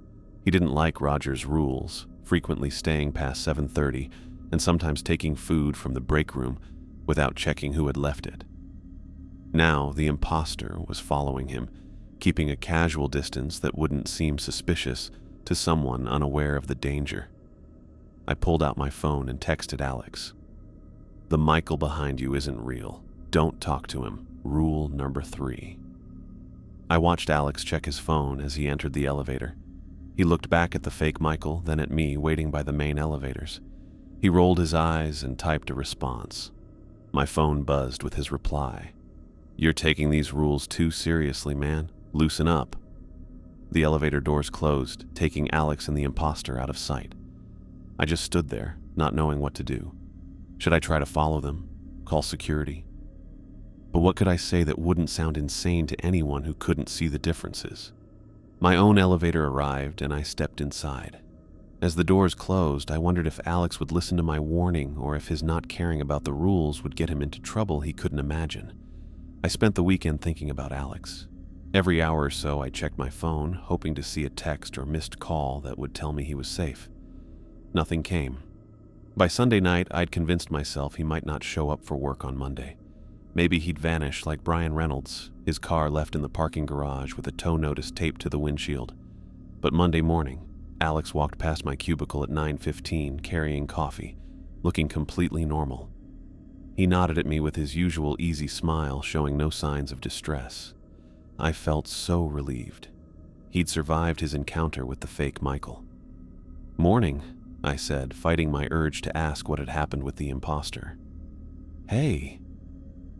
S1: He didn't like Roger's rules, frequently staying past 7:30 and sometimes taking food from the break room without checking who had left it. Now, the imposter was following him, keeping a casual distance that wouldn't seem suspicious to someone unaware of the danger. I pulled out my phone and texted Alex. "The Michael behind you isn't real. Don't talk to him. Rule number 3. I watched Alex check his phone as he entered the elevator. He looked back at the fake Michael, then at me waiting by the main elevators. He rolled his eyes and typed a response. My phone buzzed with his reply. "You're taking these rules too seriously, man. Loosen up." The elevator doors closed, taking Alex and the imposter out of sight. I just stood there, not knowing what to do. Should I try to follow them? Call security? But what could I say that wouldn't sound insane to anyone who couldn't see the differences? My own elevator arrived and I stepped inside. As the doors closed, I wondered if Alex would listen to my warning or if his not caring about the rules would get him into trouble he couldn't imagine. I spent the weekend thinking about Alex. Every hour or so I checked my phone, hoping to see a text or missed call that would tell me he was safe. Nothing came. By Sunday night, I'd convinced myself he might not show up for work on Monday. Maybe he'd vanish like Brian Reynolds, his car left in the parking garage with a tow notice taped to the windshield. But Monday morning, Alex walked past my cubicle at 9:15 carrying coffee, looking completely normal. He nodded at me with his usual easy smile, showing no signs of distress. I felt so relieved. He'd survived his encounter with the fake Michael. "Morning," I said, fighting my urge to ask what had happened with the imposter. "Hey."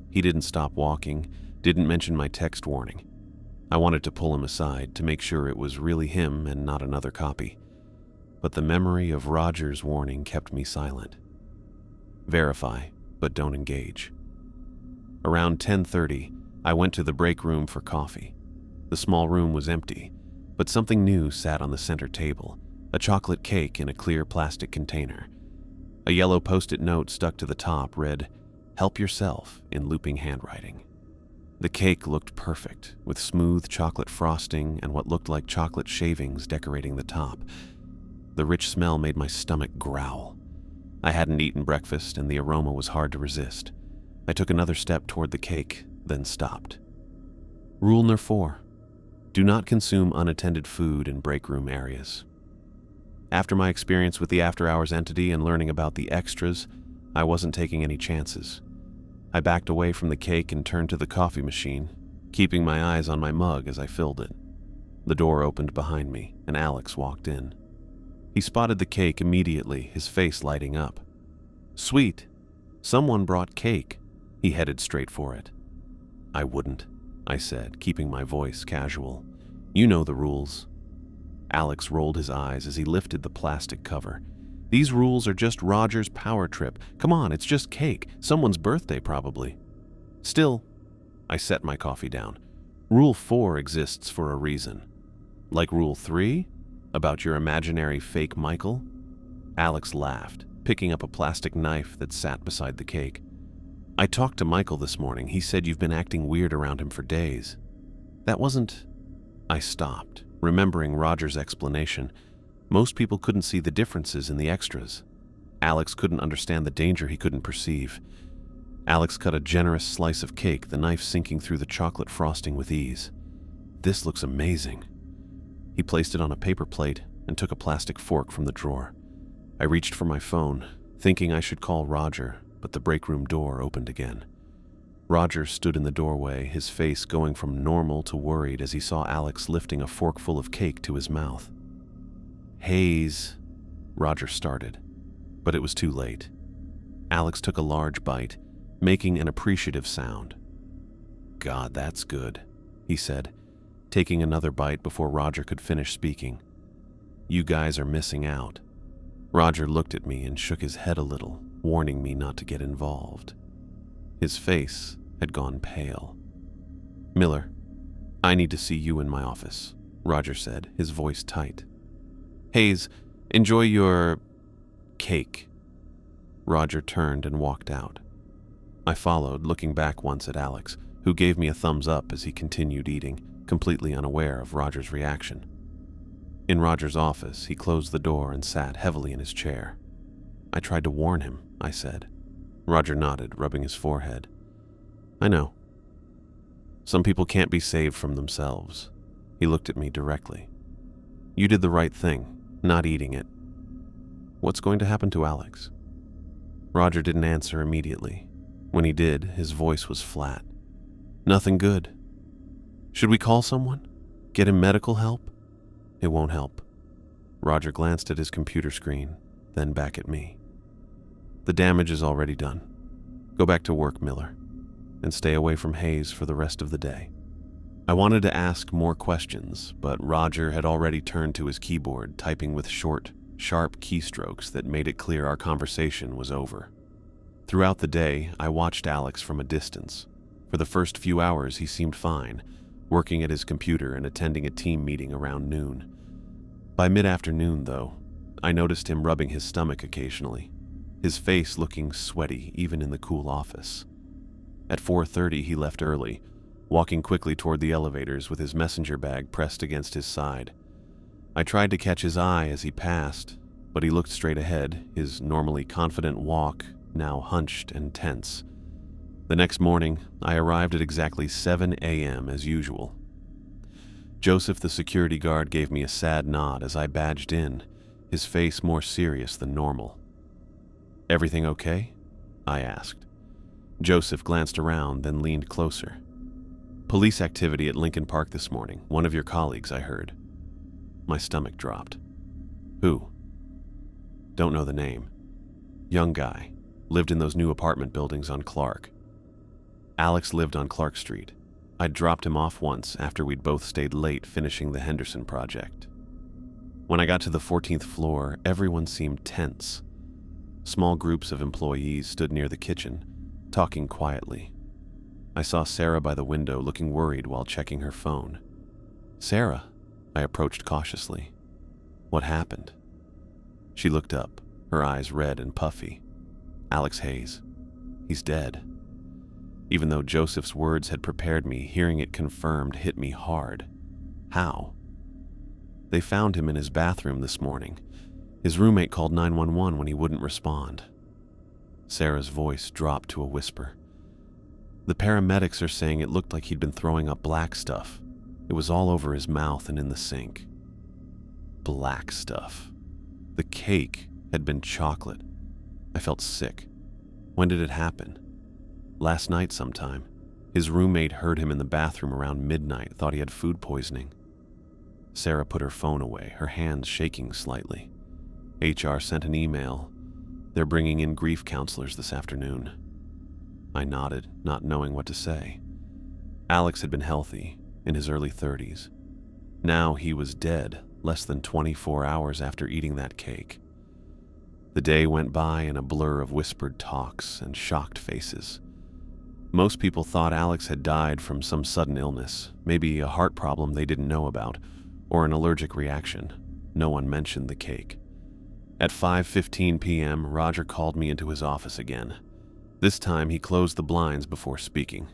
S1: He didn't stop walking, didn't mention my text warning. I wanted to pull him aside to make sure it was really him and not another copy. But the memory of Roger's warning kept me silent. Verify, but don't engage. Around 10:30, I went to the break room for coffee. The small room was empty, but something new sat on the center table, a chocolate cake in a clear plastic container. A yellow post-it note stuck to the top read, "Help yourself," in looping handwriting. The cake looked perfect, with smooth chocolate frosting and what looked like chocolate shavings decorating the top. The rich smell made my stomach growl. I hadn't eaten breakfast and the aroma was hard to resist. I took another step toward the cake, then stopped. Rule number 4. Do not consume unattended food in break room areas. After my experience with the after-hours entity and learning about the extras, I wasn't taking any chances. I backed away from the cake and turned to the coffee machine, keeping my eyes on my mug as I filled it. The door opened behind me, and Alex walked in. He spotted the cake immediately, his face lighting up. "Sweet. Someone brought cake." He headed straight for it. "I wouldn't," I said, keeping my voice casual. "You know the rules." Alex rolled his eyes as he lifted the plastic cover. "These rules are just Roger's power trip. Come on, it's just cake. Someone's birthday, probably." "Still," I set my coffee down. "Rule 4 exists for a reason." "Like Rule 3? About your imaginary fake Michael?" Alex laughed, picking up a plastic knife that sat beside the cake. "I talked to Michael this morning. He said you've been acting weird around him for days." "That wasn't..." I stopped, remembering Roger's explanation. Most people couldn't see the differences in the extras. Alex couldn't understand the danger he couldn't perceive. Alex cut a generous slice of cake, the knife sinking through the chocolate frosting with ease. "This looks amazing." He placed it on a paper plate and took a plastic fork from the drawer. I reached for my phone, thinking I should call Roger, but the break room door opened again. Roger stood in the doorway, his face going from normal to worried as he saw Alex lifting a forkful of cake to his mouth. "Hayes," Roger started, but it was too late. Alex took a large bite, making an appreciative sound. "God, that's good," he said, taking another bite before Roger could finish speaking. "You guys are missing out." Roger looked at me and shook his head a little, warning me not to get involved. His face had gone pale. "Miller, I need to see you in my office," Roger said, his voice tight. "Hayes, enjoy your cake." Roger turned and walked out. I followed, looking back once at Alex, who gave me a thumbs up as he continued eating, completely unaware of Roger's reaction. In Roger's office, he closed the door and sat heavily in his chair. "I tried to warn him," I said. Roger nodded, rubbing his forehead. "I know. Some people can't be saved from themselves." He looked at me directly. "You did the right thing, not eating it. What's going to happen to Alex?" Roger didn't answer immediately. When he did, his voice was flat. "Nothing good. Should we call someone? Get him medical help?" "It won't help." Roger glanced at his computer screen, then back at me. "The damage is already done. Go back to work, Miller, and stay away from Hayes for the rest of the day." I wanted to ask more questions, but Roger had already turned to his keyboard, typing with short, sharp keystrokes that made it clear our conversation was over. Throughout the day, I watched Alex from a distance. For the first few hours, he seemed fine, working at his computer and attending a team meeting around noon. By mid-afternoon, though, I noticed him rubbing his stomach occasionally, his face looking sweaty even in the cool office. At 4:30, he left early, walking quickly toward the elevators with his messenger bag pressed against his side. I tried to catch his eye as he passed, but he looked straight ahead, his normally confident walk now hunched and tense. The next morning, I arrived at exactly 7 a.m. as usual. Joseph, the security guard, gave me a sad nod as I badged in, his face more serious than normal. "Everything okay?" I asked. Joseph glanced around, then leaned closer. "Police activity at Lincoln Park this morning. One of your colleagues, I heard." My stomach dropped. "Who?" "Don't know the name. Young guy. Lived in those new apartment buildings on Clark." Alex lived on Clark Street. I'd dropped him off once after we'd both stayed late finishing the Henderson project. When I got to the 14th floor, everyone seemed tense. Small groups of employees stood near the kitchen, talking quietly. I saw Sarah by the window looking worried while checking her phone. "Sarah," I approached cautiously. "What happened?" She looked up, her eyes red and puffy. "Alex Hayes. He's dead." Even though Joseph's words had prepared me, hearing it confirmed hit me hard. How? "They found him in his bathroom this morning. His roommate called 911 when he wouldn't respond." Sarah's voice dropped to a whisper. "The paramedics are saying it looked like he'd been throwing up black stuff. It was all over his mouth and in the sink." Black stuff. The cake had been chocolate. I felt sick. When did it happen? Last night sometime. His roommate heard him in the bathroom around midnight, thought he had food poisoning. Sarah put her phone away, her hands shaking slightly. HR sent an email. They're bringing in grief counselors this afternoon. I nodded, not knowing what to say. Alex had been healthy, in his early 30s. Now he was dead, less than 24 hours after eating that cake. The day went by in a blur of whispered talks and shocked faces. Most people thought Alex had died from some sudden illness, maybe a heart problem they didn't know about, or an allergic reaction. No one mentioned the cake. At 5:15 p.m., Roger called me into his office again. This time he closed the blinds before speaking.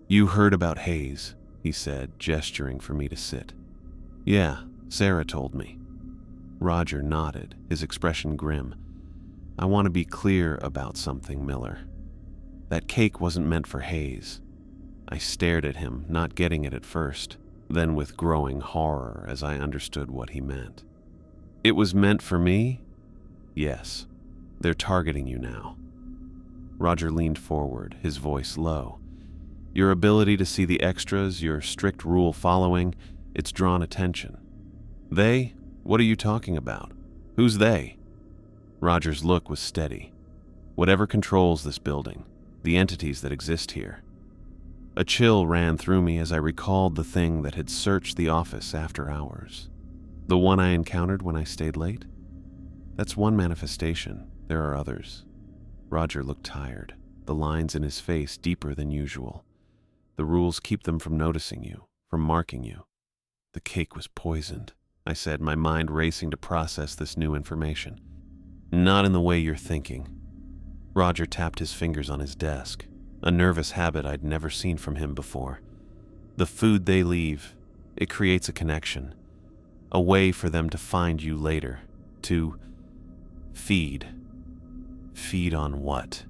S1: "You heard about Hayes," he said, gesturing for me to sit. "Yeah, Sarah told me." Roger nodded, his expression grim. "I want to be clear about something, Miller. That cake wasn't meant for Hayes." I stared at him, not getting it at first, then with growing horror as I understood what he meant. "It was meant for me?" "Yes. They're targeting you now." Roger leaned forward, his voice low. "Your ability to see the extras, your strict rule following, it's drawn attention." "They? What are you talking about? Who's they?" Roger's look was steady. "Whatever controls this building, the entities that exist here." A chill ran through me as I recalled the thing that had searched the office after hours. The one I encountered when I stayed late? That's one manifestation. There are others. Roger looked tired, the lines in his face deeper than usual. The rules keep them from noticing you, from marking you. The cake was poisoned, I said, my mind racing to process this new information. Not in the way you're thinking. Roger tapped his fingers on his desk, a nervous habit I'd never seen from him before. The food they leave, it creates a connection, a way for them to find you later, to feed. Feed on what?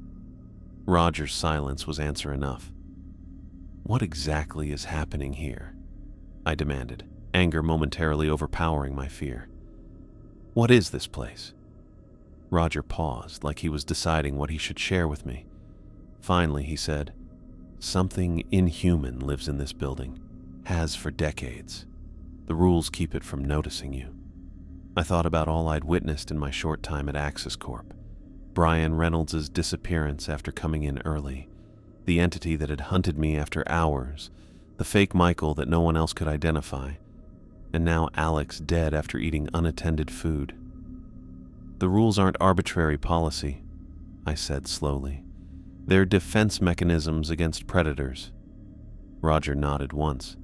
S1: Roger's silence was answer enough. What exactly is happening here? I demanded, anger momentarily overpowering my fear. What is this place? Roger paused, like he was deciding what he should share with me. Finally, he said, "Something inhuman lives in this building, has for decades. The rules keep it from noticing you." I thought about all I'd witnessed in my short time at Axis Corp. Brian Reynolds' disappearance after coming in early, the entity that had hunted me after hours, the fake Michael that no one else could identify, and now Alex dead after eating unattended food. The rules aren't arbitrary policy, I said slowly. They're defense mechanisms against predators. Roger nodded once.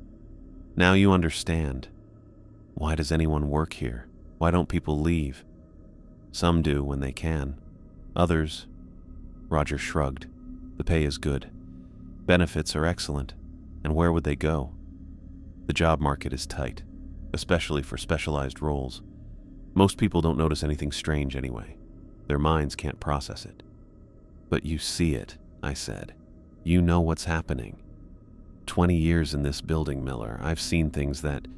S1: Now you understand. Why does anyone work here? Why don't people leave? Some do when they can. Others, Roger shrugged. The pay is good. Benefits are excellent. And where would they go? The job market is tight, especially for specialized roles. Most people don't notice anything strange anyway. Their minds can't process it. But you see it, I said. You know what's happening. 20 years in this building, Miller. I've seen things that...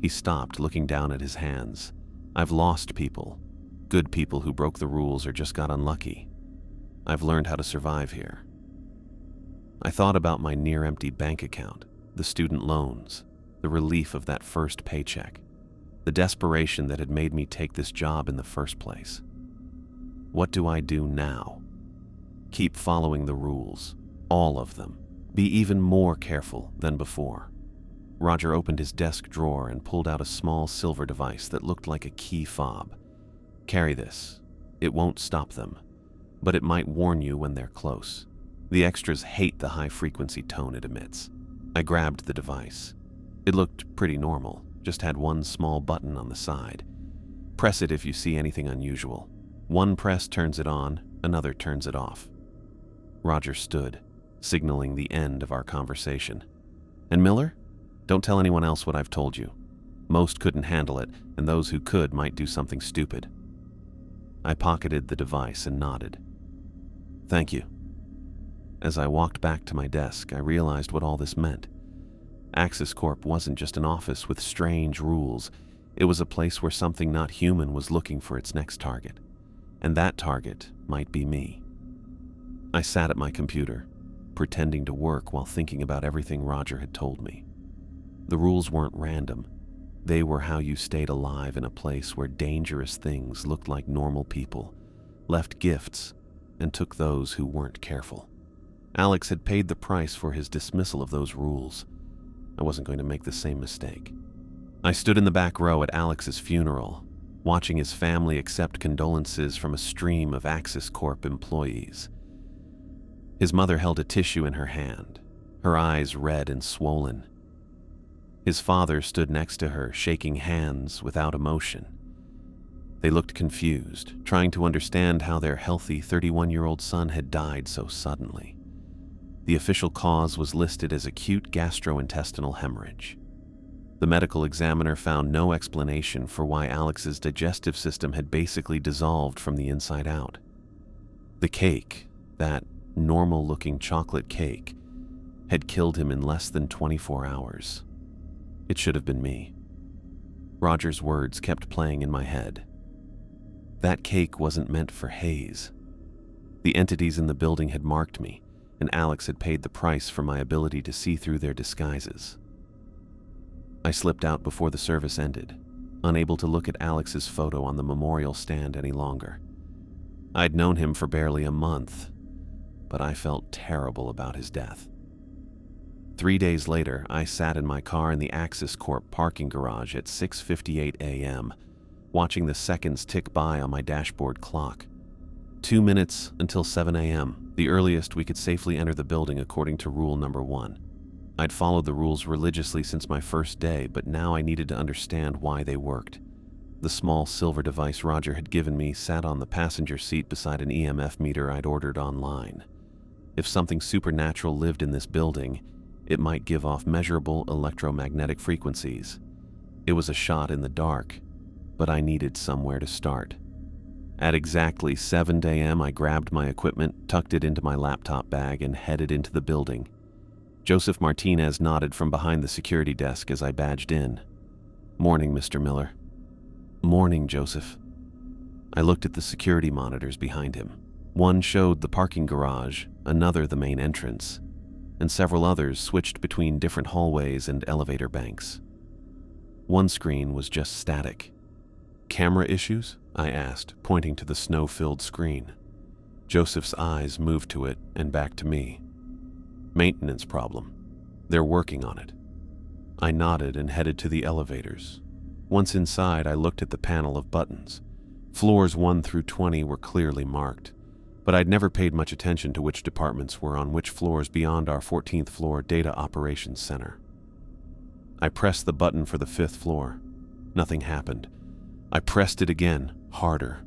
S1: He stopped, looking down at his hands. I've lost people. Good people who broke the rules or just got unlucky. I've learned how to survive here. I thought about my near-empty bank account, the student loans, the relief of that first paycheck, the desperation that had made me take this job in the first place. What do I do now? Keep following the rules, all of them. Be even more careful than before. Roger opened his desk drawer and pulled out a small silver device that looked like a key fob. Carry this. It won't stop them, but it might warn you when they're close. The extras hate the high-frequency tone it emits. I grabbed the device. It looked pretty normal, just had one small button on the side. Press it if you see anything unusual. One press turns it on, another turns it off. Roger stood, signaling the end of our conversation. And Miller? Don't tell anyone else what I've told you. Most couldn't handle it, and those who could might do something stupid. I pocketed the device and nodded. Thank you. As I walked back to my desk, I realized what all this meant. Axis Corp wasn't just an office with strange rules. It was a place where something not human was looking for its next target. And that target might be me. I sat at my computer, pretending to work while thinking about everything Roger had told me. The rules weren't random. They were how you stayed alive in a place where dangerous things looked like normal people, left gifts, and took those who weren't careful. Alex had paid the price for his dismissal of those rules. I wasn't going to make the same mistake. I stood in the back row at Alex's funeral, watching his family accept condolences from a stream of Axis Corp employees. His mother held a tissue in her hand, her eyes red and swollen. His father stood next to her, shaking hands without emotion. They looked confused, trying to understand how their healthy 31-year-old son had died so suddenly. The official cause was listed as acute gastrointestinal hemorrhage. The medical examiner found no explanation for why Alex's digestive system had basically dissolved from the inside out. The cake, that normal-looking chocolate cake, had killed him in less than 24 hours. It should have been me. Roger's words kept playing in my head. That cake wasn't meant for Hayes. The entities in the building had marked me, and Alex had paid the price for my ability to see through their disguises. I slipped out before the service ended, unable to look at Alex's photo on the memorial stand any longer. I'd known him for barely a month, but I felt terrible about his death. 3 days later, I sat in my car in the Axis Corp parking garage at 6:58 a.m., watching the seconds tick by on my dashboard clock. 2 minutes until 7 a.m., the earliest we could safely enter the building according to rule number 1. I'd followed the rules religiously since my first day, but now I needed to understand why they worked. The small silver device Roger had given me sat on the passenger seat beside an EMF meter I'd ordered online. If something supernatural lived in this building, it might give off measurable electromagnetic frequencies. It was a shot in the dark, but I needed somewhere to start. At exactly 7 a.m., I grabbed my equipment, tucked it into my laptop bag, and headed into the building. Joseph Martinez nodded from behind the security desk as I badged in. "Morning, Mr. Miller." "Morning, Joseph." I looked at the security monitors behind him. One showed the parking garage, another the main entrance, and several others switched between different hallways and elevator banks. One screen was just static. "Camera issues?" I asked, pointing to the snow-filled screen. Joseph's eyes moved to it and back to me. "Maintenance problem. They're working on it." I nodded and headed to the elevators. Once inside, I looked at the panel of buttons. Floors 1 through 20 were clearly marked, but I'd never paid much attention to which departments were on which floors beyond our 14th floor Data Operations Center. I pressed the button for the 5th floor. Nothing happened. I pressed it again, harder.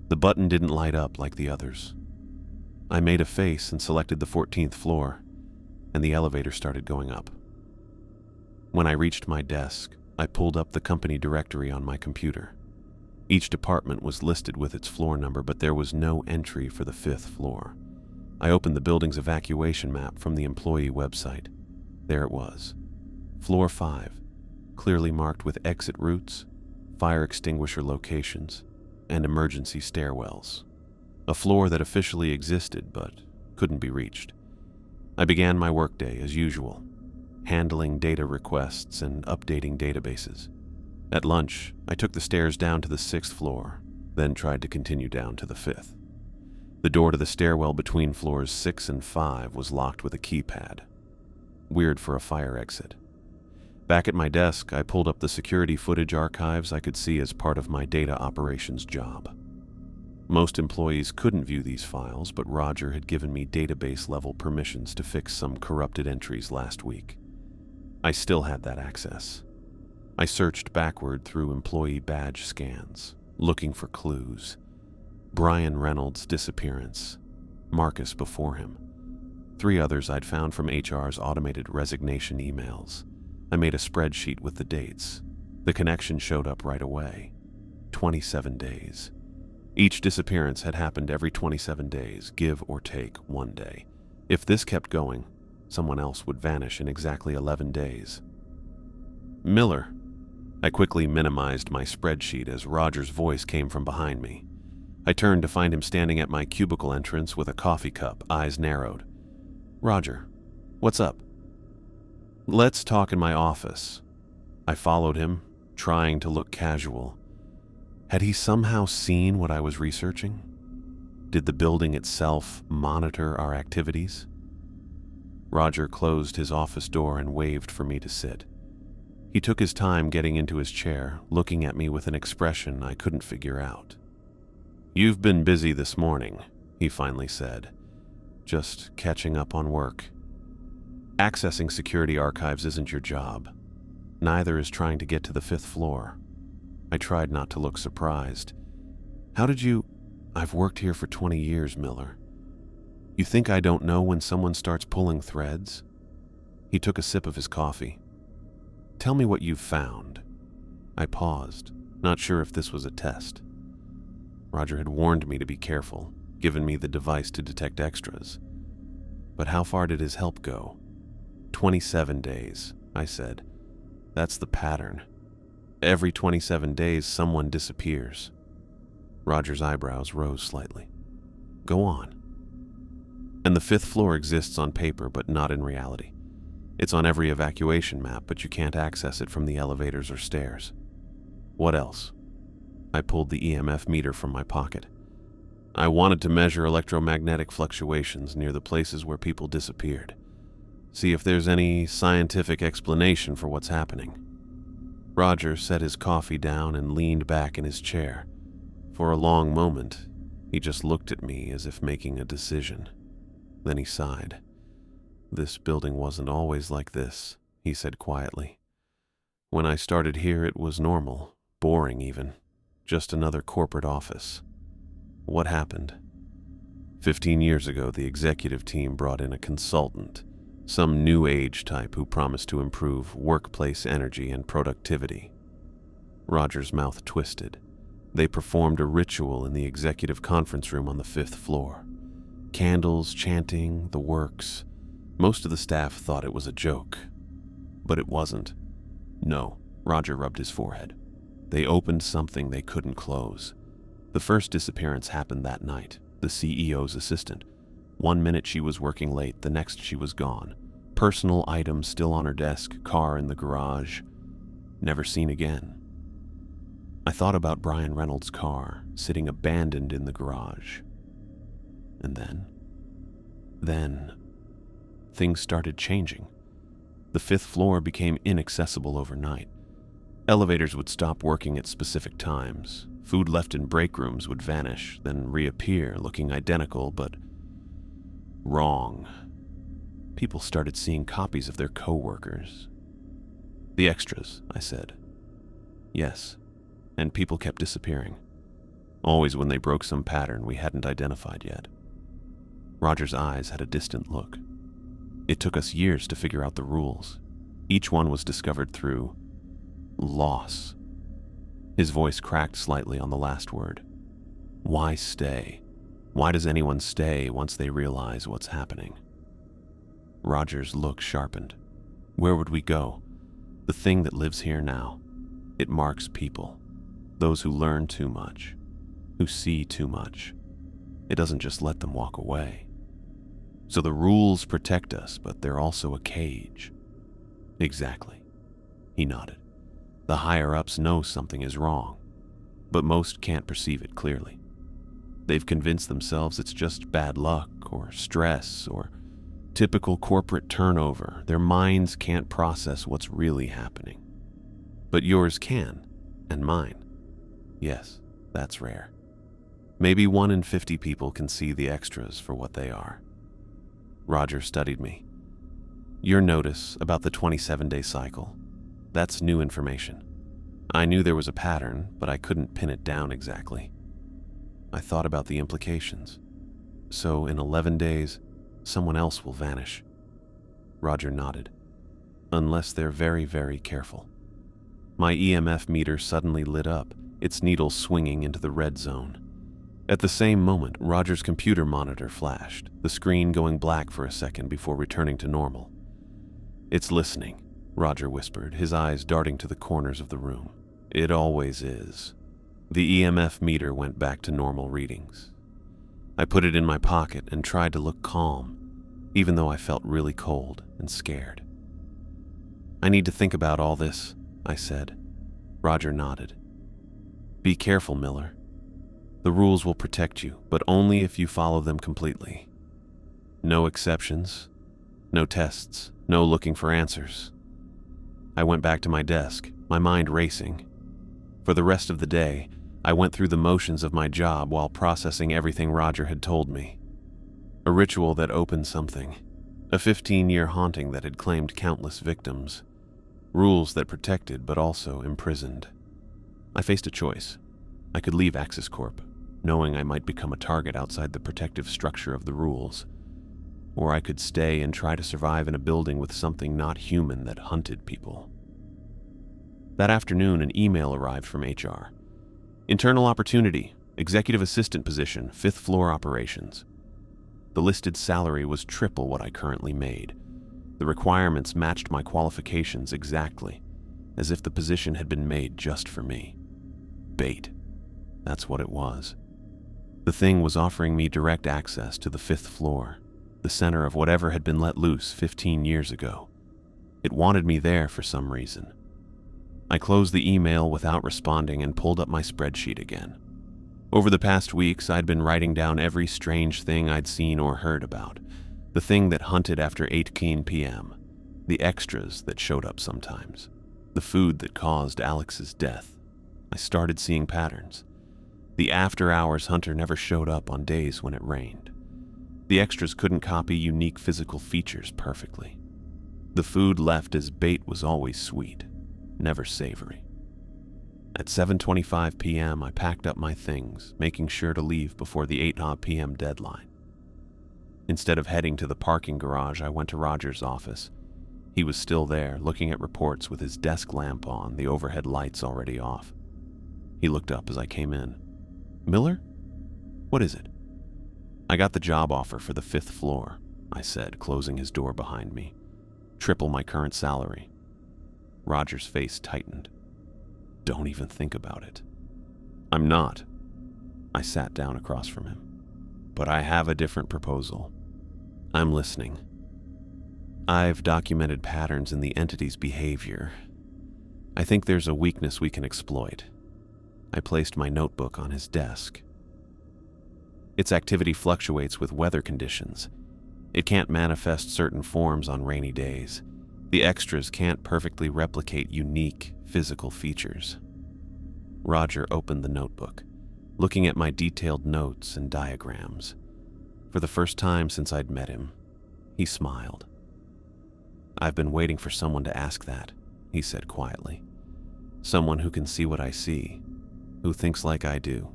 S1: The button didn't light up like the others. I made a face and selected the 14th floor, and the elevator started going up. When I reached my desk, I pulled up the company directory on my computer. Each department was listed with its floor number, but there was no entry for the 5th floor. I opened the building's evacuation map from the employee website. There it was. Floor 5, clearly marked with exit routes, fire extinguisher locations, and emergency stairwells. A floor that officially existed but couldn't be reached. I began my workday as usual, handling data requests and updating databases. At lunch, I took the stairs down to the 6th floor, then tried to continue down to the 5th. The door to the stairwell between floors 6 and 5 was locked with a keypad. Weird for a fire exit. Back at my desk, I pulled up the security footage archives I could see as part of my data operations job. Most employees couldn't view these files, but Roger had given me database-level permissions to fix some corrupted entries last week. I still had that access. I searched backward through employee badge scans, looking for clues. Brian Reynolds' disappearance, Marcus before him. 3 others I'd found from HR's automated resignation emails. I made a spreadsheet with the dates. The connection showed up right away. 27 days. Each disappearance had happened every 27 days, give or take 1 day. If this kept going, someone else would vanish in exactly 11 days. "Miller." I quickly minimized my spreadsheet as Roger's voice came from behind me. I turned to find him standing at my cubicle entrance with a coffee cup, eyes narrowed. "Roger, what's up?" "Let's talk in my office." I followed him, trying to look casual. Had he somehow seen what I was researching? Did the building itself monitor our activities? Roger closed his office door and waved for me to sit. He took his time getting into his chair, looking at me with an expression I couldn't figure out. "You've been busy this morning," he finally said. "Just catching up on work. Accessing security archives isn't your job. Neither is trying to get to the 5th floor." I tried not to look surprised. "How did you—" "I've worked here for 20 years, Miller. You think I don't know when someone starts pulling threads?" He took a sip of his coffee. "Tell me what you've found." I paused, not sure if this was a test. Roger had warned me to be careful, given me the device to detect extras. But how far did his help go? 27 days, I said. That's the pattern. Every 27 days, someone disappears. Roger's eyebrows rose slightly. "Go on." "And the 5th floor exists on paper, but not in reality. It's on every evacuation map, but you can't access it from the elevators or stairs." "What else?" I pulled the EMF meter from my pocket. "I wanted to measure electromagnetic fluctuations near the places where people disappeared. See if there's any scientific explanation for what's happening." Roger set his coffee down and leaned back in his chair. For a long moment, he just looked at me as if making a decision. Then he sighed. "This building wasn't always like this," he said quietly. "When I started here, it was normal, boring even, just another corporate office. What happened? 15 years ago, the executive team brought in a consultant, some new age type who promised to improve workplace energy and productivity." Roger's mouth twisted. "They performed a ritual in the executive conference room on the 5th floor. Candles, chanting, the works. Most of the staff thought it was a joke. But it wasn't. No," Roger rubbed his forehead. "They opened something they couldn't close. The first disappearance happened that night, the CEO's assistant. One minute she was working late, the next she was gone. Personal items still on her desk, car in the garage. Never seen again. I thought about Brian Reynolds' car, sitting abandoned in the garage. And then, things started changing. The 5th floor became inaccessible overnight. Elevators would stop working at specific times. Food left in break rooms would vanish, then reappear, looking identical, but wrong. People started seeing copies of their co-workers. "The extras," I said. "Yes, and people kept disappearing. Always when they broke some pattern we hadn't identified yet." Roger's eyes had a distant look. "It took us years to figure out the rules. Each one was discovered through loss." His voice cracked slightly on the last word. "Why stay? Why does anyone stay once they realize what's happening?" Roger's look sharpened. "Where would we go? The thing that lives here now. It marks people. Those who learn too much, who see too much. It doesn't just let them walk away. So the rules protect us, but they're also a cage." "Exactly." He nodded. "The higher-ups know something is wrong, but most can't perceive it clearly. They've convinced themselves it's just bad luck or stress or typical corporate turnover. Their minds can't process what's really happening. But yours can, and mine. Yes, that's rare. Maybe 1 in 50 people can see the extras for what they are." Roger studied me. "Your notice about the 27-day cycle, that's new information. I knew there was a pattern, but I couldn't pin it down exactly. I thought about the implications. So in 11 days, someone else will vanish." Roger nodded. "Unless they're very, very careful." My EMF meter suddenly lit up, its needle swinging into the red zone. At the same moment, Roger's computer monitor flashed, the screen going black for a second before returning to normal. "It's listening," Roger whispered, his eyes darting to the corners of the room. "It always is." The EMF meter went back to normal readings. I put it in my pocket and tried to look calm, even though I felt really cold and scared. "I need to think about all this," I said. Roger nodded. "Be careful, Miller. The rules will protect you, but only if you follow them completely. No exceptions, no tests, no looking for answers." I went back to my desk, my mind racing. For the rest of the day, I went through the motions of my job while processing everything Roger had told me. A ritual that opened something, a 15-year haunting that had claimed countless victims, rules that protected but also imprisoned. I faced a choice. I could leave Axis Corp, knowing I might become a target outside the protective structure of the rules, or I could stay and try to survive in a building with something not human that hunted people. That afternoon, an email arrived from HR. "Internal opportunity, executive assistant position, 5th floor operations." The listed salary was triple what I currently made. The requirements matched my qualifications exactly, as if the position had been made just for me. Bait. That's what it was. The thing was offering me direct access to the 5th floor, the center of whatever had been let loose 15 years ago. It wanted me there for some reason. I closed the email without responding and pulled up my spreadsheet again. Over the past weeks, I'd been writing down every strange thing I'd seen or heard about, the thing that hunted after 8 p.m., the extras that showed up sometimes. The food that caused Alex's death. I started seeing patterns. The after-hours hunter never showed up on days when it rained. The extras couldn't copy unique physical features perfectly. The food left as bait was always sweet, never savory. At 7:25 p.m., I packed up my things, making sure to leave before the 8 p.m. deadline. Instead of heading to the parking garage, I went to Roger's office. He was still there, looking at reports with his desk lamp on, the overhead lights already off. He looked up as I came in. "Miller? What is it?" "I got the job offer for the 5th floor," I said, closing his door behind me. "Triple my current salary." Roger's face tightened. "Don't even think about it." "I'm not." I sat down across from him. "But I have a different proposal." "I'm listening." "I've documented patterns in the entity's behavior. I think there's a weakness we can exploit." I placed my notebook on his desk. "Its activity fluctuates with weather conditions. It can't manifest certain forms on rainy days. The extras can't perfectly replicate unique physical features." Roger opened the notebook, looking at my detailed notes and diagrams. For the first time since I'd met him, he smiled. "I've been waiting for someone to ask that," he said quietly. "Someone who can see what I see, who thinks like I do."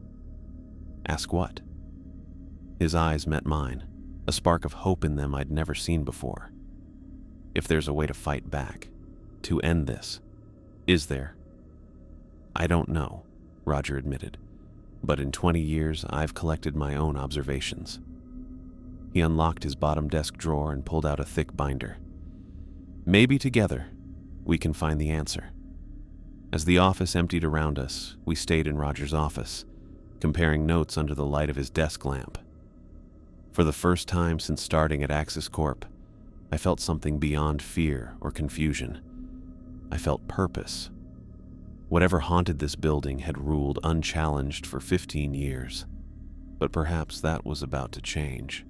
S1: "Ask what?" His eyes met mine, a spark of hope in them I'd never seen before. "If there's a way to fight back, to end this, is there?" "I don't know," Roger admitted, "but in 20 years I've collected my own observations." He unlocked his bottom desk drawer and pulled out a thick binder. "Maybe together we can find the answer." As the office emptied around us, we stayed in Roger's office, comparing notes under the light of his desk lamp. For the first time since starting at Axis Corp, I felt something beyond fear or confusion. I felt purpose. Whatever haunted this building had ruled unchallenged for 15 years, but perhaps that was about to change.